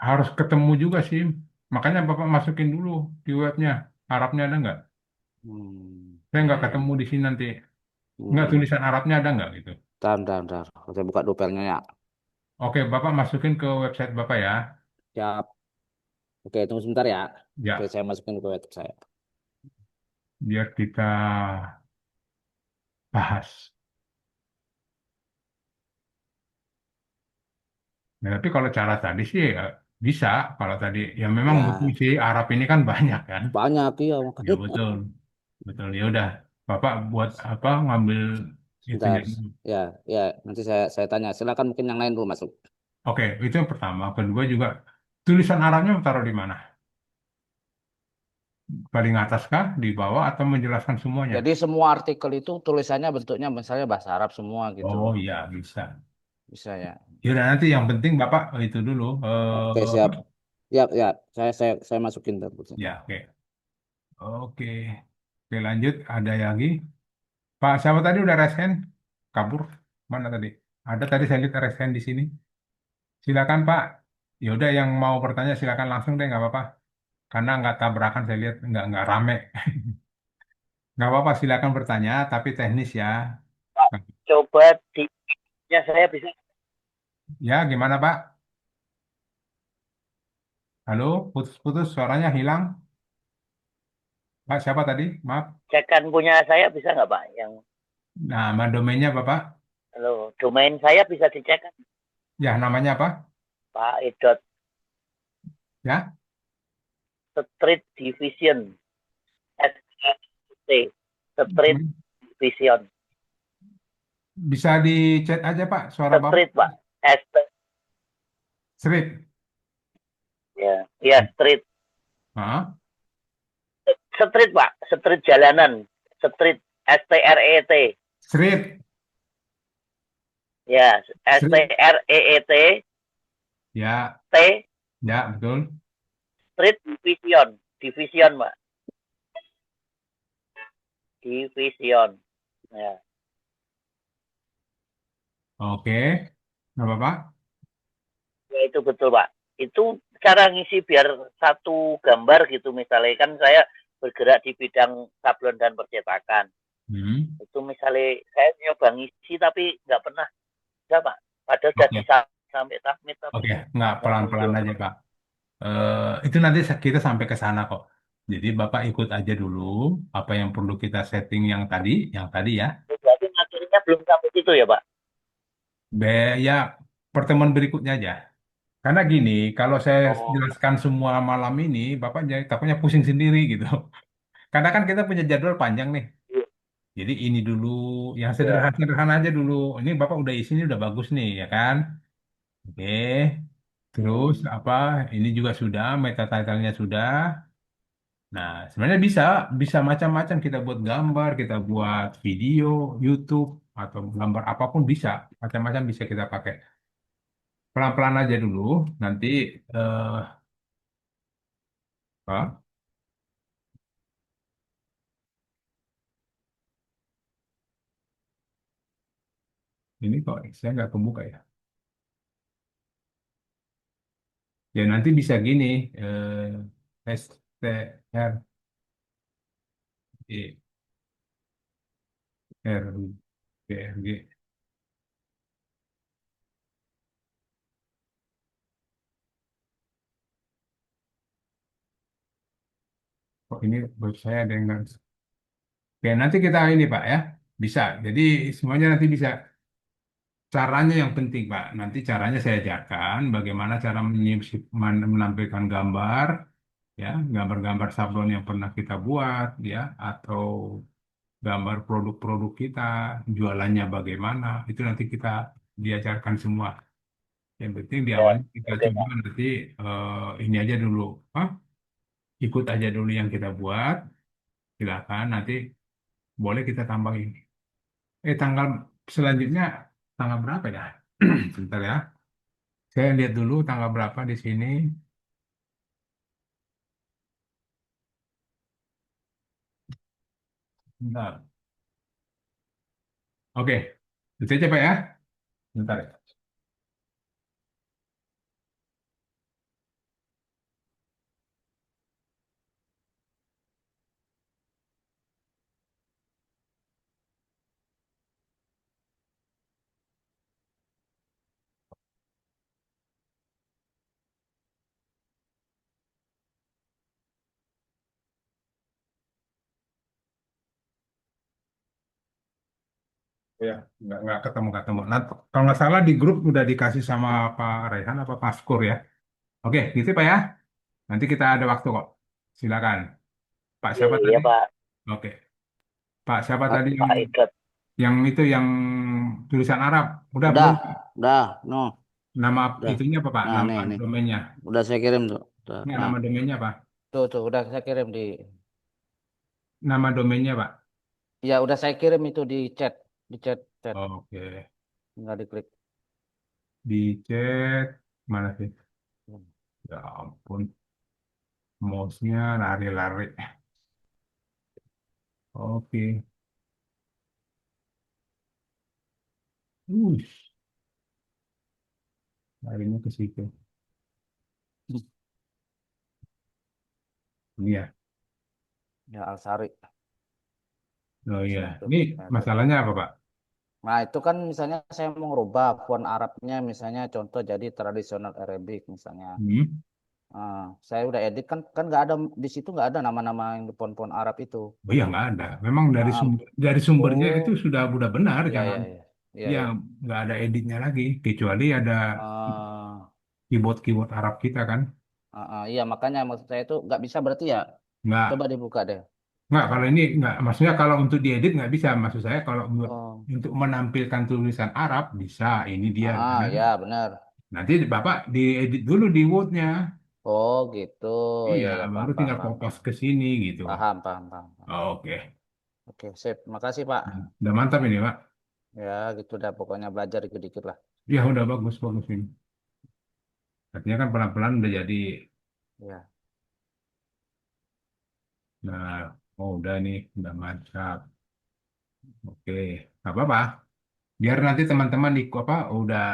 harus ketemu juga sih. Makanya Bapak masukin dulu di webnya. Arabnya ada nggak? Saya Ya, nggak ya. ketemu di sini nanti. Nggak, Hmm. tulisan Arabnya ada nggak gitu. Bentar. Saya buka dupelnya ya. Oke, Bapak masukin ke website Bapak ya. Siap. Oke, tunggu sebentar ya. Oke, Ya, saya masukin ke web saya. biar kita bahas. Nah, tapi kalau cara tadi sih ya bisa. Kalau tadi ya memang betul Ya, sih Arab ini kan banyak kan. banyak ya Ya makanya. betul, betul. Ya udah, Bapak buat apa ngambil itunya Sebentar. dulu. Ya, ya. Nanti saya tanya. Silakan mungkin yang lain dulu masuk. Oke, itu yang pertama. Kedua juga tulisan Arabnya taruh di mana? Paling atas kah, di bawah atau menjelaskan semuanya? Jadi semua artikel itu tulisannya bentuknya misalnya bahasa Arab semua gitu. Oh iya, bisa. Bisa ya. Ya udah, nanti yang penting Bapak itu dulu. Oke, siap. Ya, ya. Saya masukin bentar. Ya, oke. Oke. Oke, lanjut. Ada lagi. Pak, siapa tadi udah resen? Kabur? Mana tadi? Ada tadi saya lihat resen di sini. Silakan Pak. Ya udah, yang mau bertanya silakan langsung deh, nggak apa-apa. Karena nggak tabrakan, saya lihat nggak rame. Nggak apa-apa, silakan bertanya, tapi teknis ya. Pak, coba di saya bisa Ya, gimana Pak? Halo, putus-putus, suaranya hilang. Pak, siapa tadi? Maaf. cekan punya saya bisa nggak Pak? Yang Nama domainnya Bapak? halo, domain saya bisa dicek kan? Ya, namanya apa? Pak Edot Ya, Street Division ST Street hmm. Division Bisa di chat aja Pak, suara Bapak. Street Pak ST Street. ya ya Street Hah? Street Pak Street jalanan Street STRET Street. ya Street. STREET Ya, T ya, betul. Street Division Division Pak Division ya Oke. Nggak apa-apa. ya itu betul Pak itu cara ngisi biar satu gambar gitu misalnya kan saya bergerak di bidang sablon dan percetakan Hmm. itu misalnya saya nyoba ngisi tapi nggak pernah bisa Pak padahal udah Oke, bisa sampai submit tapi oke. Nggak, nggak pelan-pelan muncul aja Pak. Itu nanti kita sampai ke sana kok. Jadi Bapak ikut aja dulu apa yang perlu kita setting yang tadi ya. berarti materinya belum sampai situ ya Pak Ya, pertemuan berikutnya aja. Karena gini, kalau saya oh jelaskan semua malam ini, Bapak jadi takutnya pusing sendiri gitu. Karena kan kita punya jadwal panjang nih. iya Jadi ini dulu, yang iya sederhana-sederhana aja dulu. Ini Bapak udah isi, ini udah bagus nih, ya kan? Oke. Terus hmm. apa? Ini juga sudah, meta title-nya sudah. Nah, sebenarnya bisa, bisa macam-macam. Kita buat gambar, kita buat video, YouTube, atau gambar apapun bisa. Macam-macam bisa kita pakai. Pelan-pelan aja dulu. Nanti, eh, Pak, ini kok saya nggak kebuka ya. Ya nanti bisa gini, STR, RG. Oh, ini buat saya ada yang nggak. Oke, nanti kita ini Pak ya, bisa. Jadi semuanya nanti bisa. Caranya yang penting Pak. Nanti caranya saya ajarkan bagaimana cara menampilkan gambar, ya, gambar-gambar sablon yang pernah kita buat, ya, atau gambar produk-produk kita, jualannya bagaimana, itu nanti kita diajarkan semua. Yang penting di awal Ya, kita oke coba Pak. nanti ini aja dulu, ah, ikut aja dulu yang kita buat, silakan nanti boleh kita tambahin. Tanggal selanjutnya tanggal berapa ya? Sebentar ya. Saya lihat dulu tanggal berapa di sini. Bentar. Oke, itu aja Pak ya. Bentar ya. Ya, nggak ketemu-ketemu. Nah, kalau nggak salah di grup udah dikasih sama Pak Rehan apa Pak Skur ya. Oke, gitu Pak ya. Nanti kita ada waktu kok. Silakan. Pak Iya, siapa iya tadi? Pak. Oke. Pak siapa Pak tadi Pak Ikat. yang itu yang tulisan Arab? Udah Udah, belum? udah, no, Nama udah. itunya apa Pak? Nah, Nama nih, domainnya? udah saya kirim tuh. Udah. Nggak, Nah, nama domainnya apa? tuh, udah saya kirim di. Nama domainnya Pak? Ya, udah saya kirim itu di chat, Oke. nggak diklik. Di chat mana sih? Ya ampun, mouse-nya lari-lari. Oke. Ush, larinya ke situ. Iya. Ya, Alsari. Oh iya. Sini tuh. Ini Nah, tuh. masalahnya apa Pak? Nah, itu kan misalnya saya mau ngerubah font Arabnya, misalnya contoh jadi tradisional Arabic misalnya. Hmm? Nah, saya udah edit kan kan nggak ada di situ nggak ada nama-nama yang di font-font Arab itu. Oh iya nggak ada. Memang dari Ah, dari sumbernya itu oh, sudah benar. iya Jangan iya iya. Iya ya iya. nggak ada editnya lagi. Kecuali ada Ah, keyboard-keyboard Arab kita kan. iya makanya maksud saya itu nggak bisa berarti ya. Coba Nggak dibuka deh. nggak kalau ini nggak. Maksudnya kalau untuk diedit nggak bisa. Maksud saya kalau Oh, untuk menampilkan tulisan Arab bisa. Ini dia kan. ya benar. Nanti Bapak diedit dulu di Word-nya. Oh gitu. Iya, Ya ya baru paham paham tinggal paham kopas paham ke sini gitu. paham paham paham. Paham. Oke. Oke, sip. Makasih Pak. Udah mantap ini, Pak. Ya gitu dah pokoknya belajar dikit-dikit lah. Ya, udah bagus, bagus ini. Artinya kan pelan-pelan udah jadi. Ya. Nah, oh udah nih, udah mantap. Oke, nggak apa-apa. Biar nanti teman-teman ikut apa, udah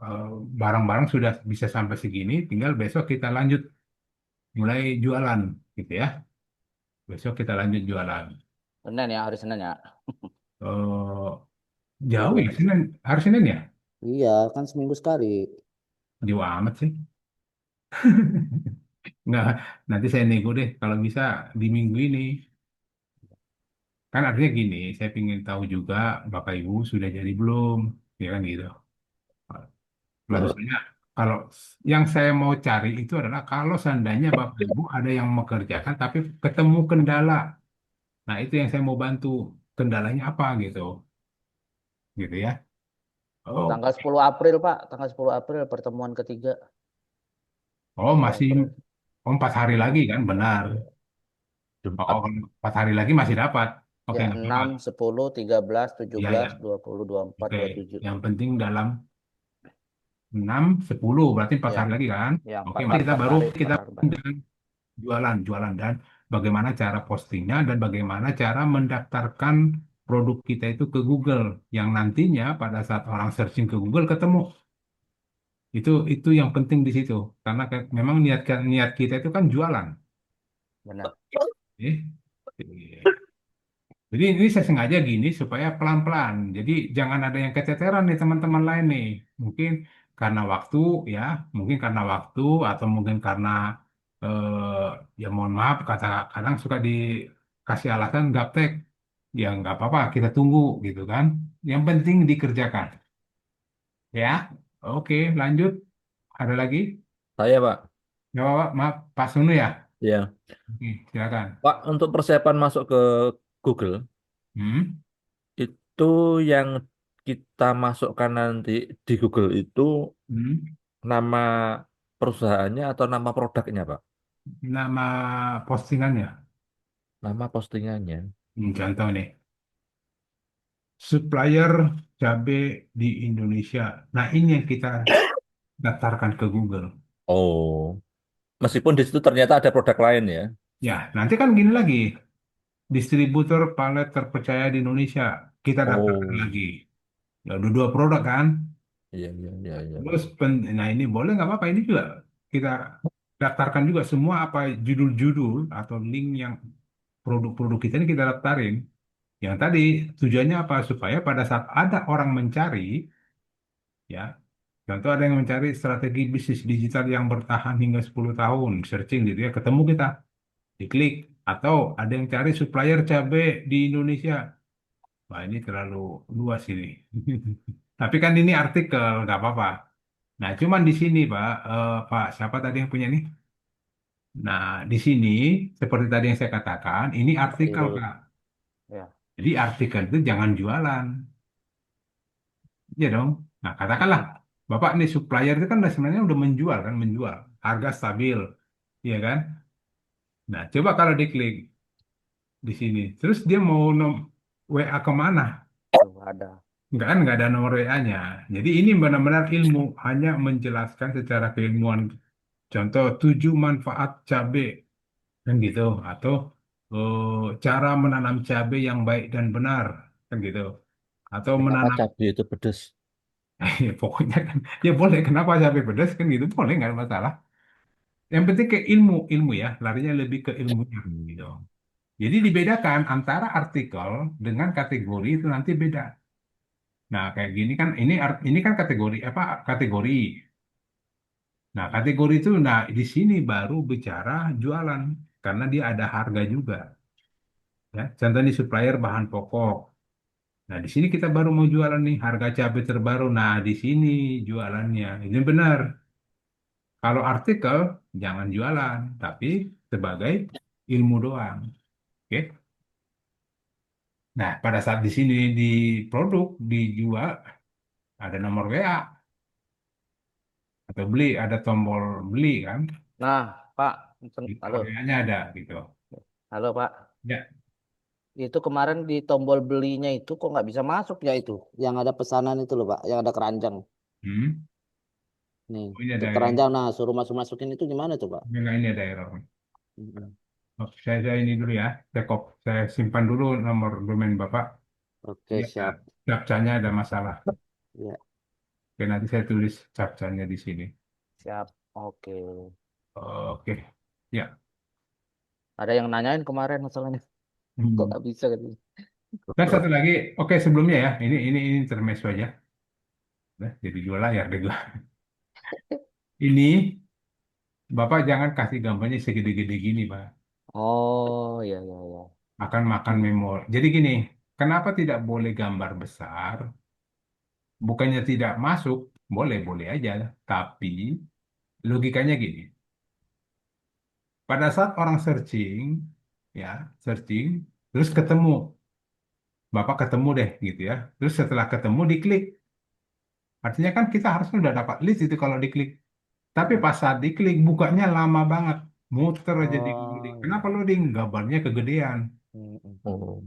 eh, barang-barang sudah bisa sampai segini, tinggal besok kita lanjut mulai jualan, gitu ya. Besok kita lanjut jualan. Senin ya, hari Senin ya. Eh jauh ya, Minggu. Senin, hari Senin ya? Iya, kan seminggu sekali. Jauh amat sih. Nggak, nanti saya nego deh kalau bisa di minggu ini. Kan artinya gini, saya ingin tahu juga Bapak Ibu sudah jadi belum, ya kan gitu. Maksudnya kalau yang saya mau cari itu adalah kalau seandainya Bapak Ibu ada yang mengerjakan tapi ketemu kendala. Nah, itu yang saya mau bantu. Kendalanya apa gitu. Gitu ya. Oh, Tanggal 10 April, Pak. Tanggal 10 April pertemuan ketiga. oh 10 masih April. 4 hari lagi kan, benar. Iya. Oh, 4 hari lagi masih dapat. Oke, Ya, nggak apa-apa. 6, 10, 13, tujuh Iya, belas, ya. 20, 24, Oke, 27. yang penting dalam 6, 10 berarti 4 hari Ya, lagi kan? ya Oke, empat mari kita baru hari, kita 4 hari baru. jualan dan bagaimana cara postingnya dan bagaimana cara mendaftarkan produk kita itu ke Google yang nantinya pada saat orang searching ke Google ketemu. Itu yang penting di situ. Karena memang niat kita itu kan jualan. Benar. Eh, Jadi ini saya sengaja gini supaya pelan-pelan. Jadi jangan ada yang keteteran nih teman-teman lain nih. Mungkin karena waktu ya, mungkin karena waktu atau mungkin karena ya mohon maaf kata kadang suka dikasih alasan gaptek. Ya nggak apa-apa, kita tunggu gitu kan. Yang penting dikerjakan. Ya, oke lanjut. Ada lagi? Saya, Pak. Ya Pak, maaf Pak Sunu ya. Ya. Oke, silakan. Pak, untuk persiapan masuk ke Google, Hmm? itu yang kita masukkan nanti di Google itu Hmm? nama perusahaannya atau nama produknya, Pak? Nama postingannya. Nama postingannya. Contoh nih. Supplier cabai di Indonesia. Nah, ini yang kita daftarkan ke Google. Oh, meskipun di situ ternyata ada produk lain ya. Ya, nanti kan gini lagi, distributor palet terpercaya di Indonesia, kita daftarkan Oh, lagi. Ya, udah dua produk kan. iya, iya, iya, iya, Terus, Pak. nah ini boleh nggak apa-apa, ini juga kita daftarkan juga semua apa judul-judul atau link yang produk-produk kita ini kita daftarin. Yang tadi tujuannya apa? Supaya pada saat ada orang mencari, ya, contoh ada yang mencari strategi bisnis digital yang bertahan hingga 10 tahun, searching gitu ya, ketemu kita, diklik. Atau ada yang cari supplier cabai di Indonesia. Wah, ini terlalu luas ini. Tapi kan ini artikel, nggak apa-apa. Nah, cuman di sini, Pak, Pak, siapa tadi yang punya nih? Nah, di sini, seperti tadi yang saya katakan, ini artikel, Iya. Kak. Ya. Jadi artikel itu jangan jualan. Iya dong. Nah, katakanlah, Bapak nih supplier itu kan sebenarnya udah menjual kan, menjual. Harga stabil, iya kan? Nah, coba kalau diklik di sini, terus dia mau WA kemana? Tuh ada. Enggak kan, nggak ada nomor WA-nya. Jadi ini benar-benar ilmu, hanya menjelaskan secara keilmuan. Contoh, 7 manfaat cabai, kan gitu. Atau cara menanam cabai yang baik dan benar, kan gitu. Atau Kenapa menanam, cabai itu pedas? ya pokoknya kan, ya boleh. Kenapa cabai pedas, kan gitu, boleh, nggak ada masalah. Yang penting ke ilmu, ilmu ya, larinya lebih ke ilmunya, gitu. Hmm. Jadi dibedakan antara artikel dengan kategori itu nanti beda. Nah, kayak gini kan ini kan kategori apa? Kategori. Nah, kategori itu nah di sini baru bicara jualan karena dia ada harga juga ya. Contoh nih supplier bahan pokok. Nah, di sini kita baru mau jualan nih harga cabai terbaru. Nah, di sini jualannya. Ini benar. Kalau artikel jangan jualan, tapi sebagai ilmu doang. Oke. Nah, pada saat di sini di produk dijual ada nomor WA atau beli, ada tombol beli kan. Nah, Pak, Di halo, WA-nya ada gitu. halo Pak. Ya. Itu kemarin di tombol belinya itu kok nggak bisa masuk ya itu? Yang ada pesanan itu loh Pak, yang ada keranjang. Hmm. Nih, Oh, ini itu ada keranjang. Nah, suruh masuk-masukin itu gimana tuh Pak? enggak, ini ada error. Mm-mm. Oh, saya ini dulu ya. Saya simpan dulu nomor domain Bapak. Oke, Ya, siap. captchanya ada masalah. Ya, Oke, nanti saya tulis captchanya di sini. siap. Oke. Oke. Ya. Ada yang nanyain kemarin masalahnya. Kok Hmm. nggak bisa gitu? Dan satu lagi, oke sebelumnya ya, ini intermezzo aja. Nah, jadi dua layar deh gua. Ini Bapak jangan kasih gambarnya segede-gede gini, Pak. Oh, iya, iya, iya. Akan makan memori. Jadi gini, kenapa tidak boleh gambar besar? Bukannya tidak masuk, boleh-boleh aja. Tapi logikanya gini, pada saat orang searching, ya, searching, terus ketemu, Bapak ketemu deh gitu ya. Terus setelah ketemu diklik. Artinya kan kita harusnya udah dapat list itu kalau diklik. Tapi Mm-mm. pas saat diklik, bukanya lama banget. Muter aja di loading. Oh, iya. Kenapa loading? Gambarnya kegedean. Mm-mm. Oh,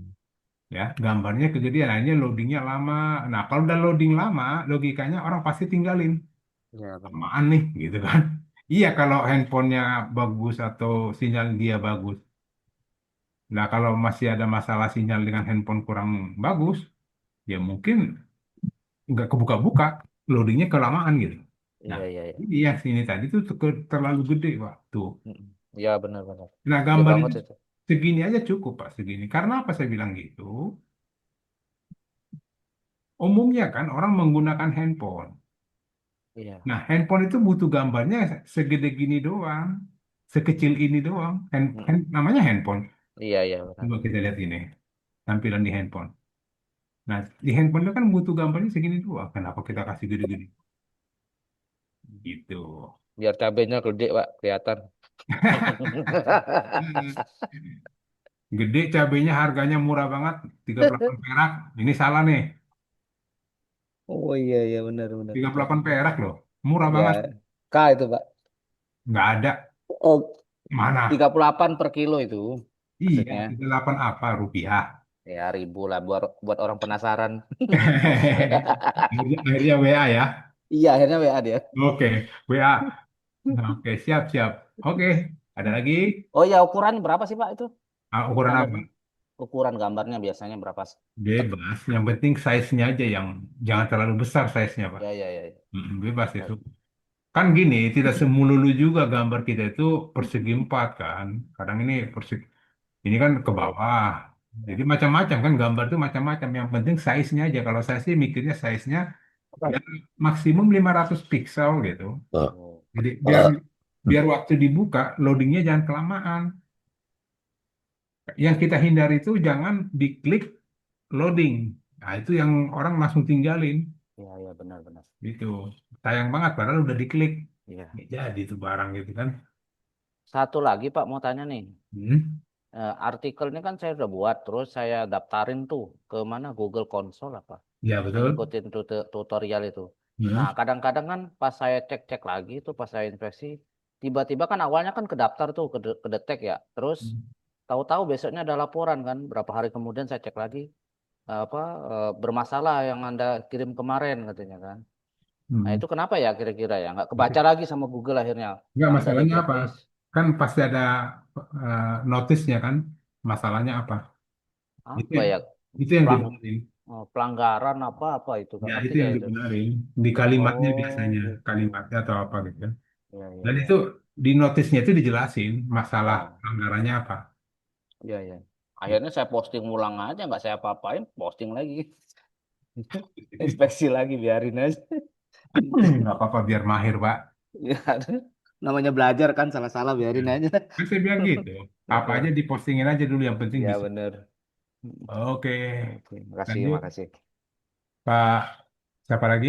Ya, gambarnya kegedean. Akhirnya loadingnya lama. Nah, kalau udah loading lama, logikanya orang pasti tinggalin. Iya, benar. Lamaan nih, gitu kan. Iya, kalau handphonenya bagus atau sinyal dia bagus. Nah, kalau masih ada masalah sinyal dengan handphone kurang bagus, ya mungkin nggak kebuka-buka, loadingnya kelamaan gitu. Nah, Iya, iya, iya. ini yang sini tadi tuh terlalu gede, Pak. Tuh. Mm-mm. Iya, benar-benar. Nah, Gede gambar banget ini itu. segini aja cukup, Pak, segini. Karena apa saya bilang gitu? Umumnya kan orang menggunakan handphone. Iya. Nah, handphone itu butuh gambarnya segede gini doang, sekecil ini doang. Mm-mm. Namanya handphone. Iya, iya, benar. Coba kita lihat ini, tampilan di handphone. Nah, di handphone itu kan butuh gambarnya segini doang. Kenapa kita kasih gede-gede? Gitu. Biar cabenya gede, Pak, kelihatan. Gede cabenya harganya murah banget, 38 perak. Ini salah nih, Oh iya, iya, benar, benar. 38 perak loh. Murah Ya, banget. K itu, Pak. Nggak ada. Oh, Mana? 38 per kilo itu Iya, maksudnya. 38 apa rupiah? Ya, ribu lah buat buat orang penasaran. Akhirnya WA ya. Iya, akhirnya WA dia. Oke, WA. Oke, siap, siap. Oke, ada lagi? Oh ya, ukuran berapa sih, Pak, itu Ukuran apa? gambarnya? Ukuran gambarnya biasanya berapa? Bebas. Yang penting size-nya aja yang jangan terlalu besar size-nya, Pak. Ya, ya, ya, ya. Bebas itu. Ya. Kan gini, tidak semululu juga gambar kita itu persegi empat kan. Kadang ini persegi, ini kan ke Oh, bawah. Jadi ya. macam-macam kan gambar itu macam-macam. Yang penting size-nya aja. Kalau saya sih mikirnya size-nya ya maksimum 500 piksel gitu. Oh. Jadi biar biar waktu dibuka loadingnya jangan kelamaan. Yang kita hindari itu jangan diklik loading. Nah, itu yang orang langsung tinggalin. Iya, iya, benar, benar. Gitu. Sayang banget padahal udah diklik. Iya. Nggak jadi itu barang gitu kan. Satu lagi, Pak, mau tanya nih. Hmm. Artikel ini kan saya udah buat, terus saya daftarin tuh ke mana Google Console apa. Ya Saya betul. ngikutin tutorial itu. Hmm. Nah, kadang-kadang kan pas saya cek-cek lagi tuh, pas saya inspeksi, tiba-tiba kan awalnya kan kedaftar tuh, kedetek ya. Terus tahu-tahu besoknya ada laporan kan, berapa hari kemudian saya cek lagi, apa bermasalah yang Anda kirim kemarin katanya kan. Nah, Hmm. itu kenapa ya kira-kira ya? Nggak kebaca lagi sama Google akhirnya. Enggak, Anda di masalahnya apa? blacklist. Kan pasti ada notisnya kan. Masalahnya apa? Itu Apa ya? itu yang Pelang, dibenerin. Pelanggaran apa itu? Nggak Ya ngerti itu yang saya itu. dibenerin di kalimatnya Oh, biasanya, gitu. kalimatnya atau apa gitu kan. Ya, ya, Dan ya. itu di notisnya itu dijelasin masalah Ya, anggarannya apa. ya, ya. Akhirnya saya posting ulang aja, nggak saya apa-apain, posting lagi. Inspeksi lagi, biarin aja. Nggak apa-apa biar mahir, Pak. Ya, namanya belajar kan, salah-salah Ya. biarin aja. Kan saya bilang gitu. Apa aja dipostingin aja dulu yang penting Ya, bisa. bener. Oke. Oke, makasih, Lanjut, makasih. Pak. Siapa lagi?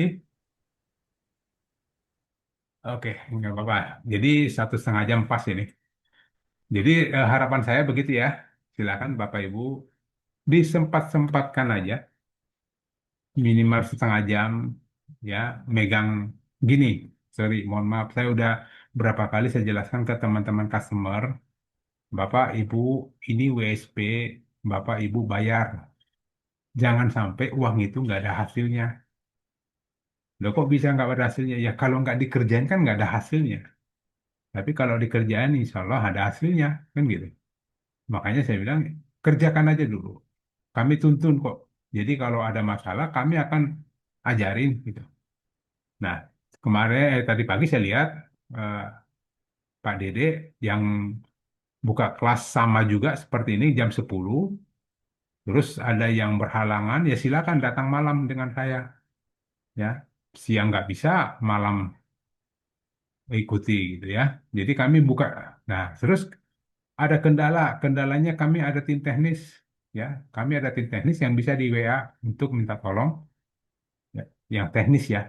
Oke, nggak apa-apa. Jadi 1,5 jam pas ini. Jadi harapan saya begitu ya. Silakan Bapak Ibu disempat-sempatkan aja minimal 1/2 jam ya megang gini. Sorry, mohon maaf. Saya udah berapa kali saya jelaskan ke teman-teman customer, Bapak Ibu ini WSP, Bapak Ibu bayar. Jangan sampai uang itu nggak ada hasilnya. Loh kok bisa nggak ada hasilnya? Ya kalau nggak dikerjain kan nggak ada hasilnya. Tapi kalau dikerjain insya Allah ada hasilnya. Kan gitu. Makanya saya bilang kerjakan aja dulu. Kami tuntun kok. Jadi kalau ada masalah kami akan ajarin gitu. Nah, kemarin tadi pagi saya lihat eh, Pak Dede yang buka kelas sama juga seperti ini jam 10. Terus ada yang berhalangan, ya silakan datang malam dengan saya. Ya, siang nggak bisa, malam ikuti gitu ya. Jadi kami buka. Nah, terus ada kendala. Kendalanya kami ada tim teknis. Ya, kami ada tim teknis yang bisa di WA untuk minta tolong. Ya, yang teknis ya.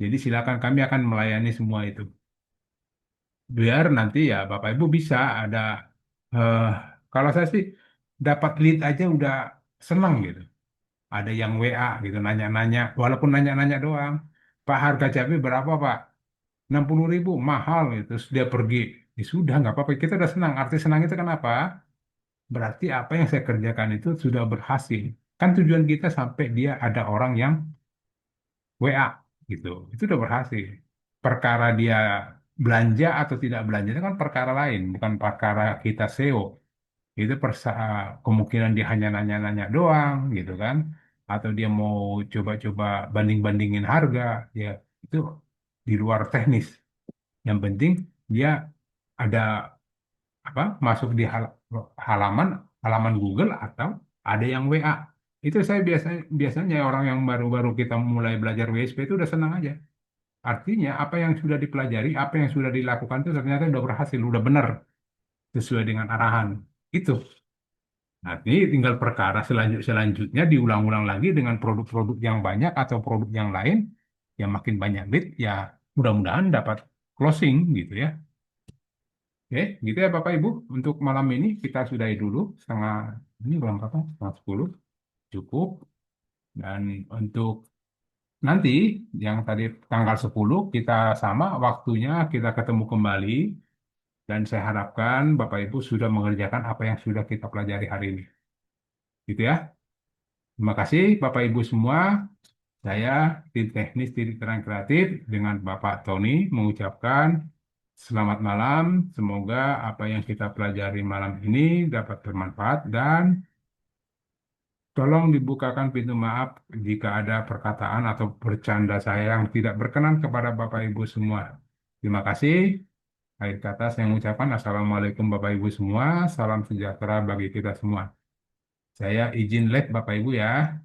Jadi silakan kami akan melayani semua itu. Biar nanti ya Bapak Ibu bisa ada eh, kalau saya sih dapat lead aja udah senang gitu. Ada yang WA gitu nanya-nanya, walaupun nanya-nanya doang. Pak harga cabai berapa Pak? 60.000 mahal gitu. Terus dia pergi. Ya sudah nggak apa-apa. Kita udah senang. Arti senang itu kenapa? Berarti apa yang saya kerjakan itu sudah berhasil. Kan tujuan kita sampai dia ada orang yang WA gitu. Itu udah berhasil. Perkara dia belanja atau tidak belanja itu kan perkara lain, bukan perkara kita SEO. Itu kemungkinan dia hanya nanya-nanya doang gitu kan. Atau dia mau coba-coba banding-bandingin harga, ya itu di luar teknis. Yang penting dia ada apa masuk di halaman halaman Google atau ada yang WA. Itu saya biasanya biasanya orang yang baru-baru kita mulai belajar WSP itu udah senang aja. Artinya apa yang sudah dipelajari, apa yang sudah dilakukan itu ternyata udah berhasil, udah benar sesuai dengan arahan. Itu. Nanti tinggal perkara selanjutnya diulang-ulang lagi dengan produk-produk yang banyak atau produk yang lain yang makin banyak lead ya mudah-mudahan dapat closing gitu ya. Oke, gitu ya Bapak Ibu. Untuk malam ini kita sudahi dulu setengah ini belum berapa? Setengah 10 cukup. Dan untuk nanti yang tadi tanggal 10 kita sama waktunya kita ketemu kembali dan saya harapkan Bapak Ibu sudah mengerjakan apa yang sudah kita pelajari hari ini. Gitu ya. Terima kasih Bapak Ibu semua. Saya tim teknis Titik Terang Kreatif dengan Bapak Tony mengucapkan selamat malam. Semoga apa yang kita pelajari malam ini dapat bermanfaat dan tolong dibukakan pintu maaf jika ada perkataan atau bercanda saya yang tidak berkenan kepada Bapak Ibu semua. Terima kasih. Akhir kata saya mengucapkan Assalamualaikum Bapak Ibu semua. Salam sejahtera bagi kita semua. Saya izin live Bapak Ibu ya.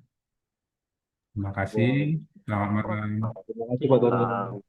Terima kasih. Ya, Selamat malam. terima kasih Pak Doni.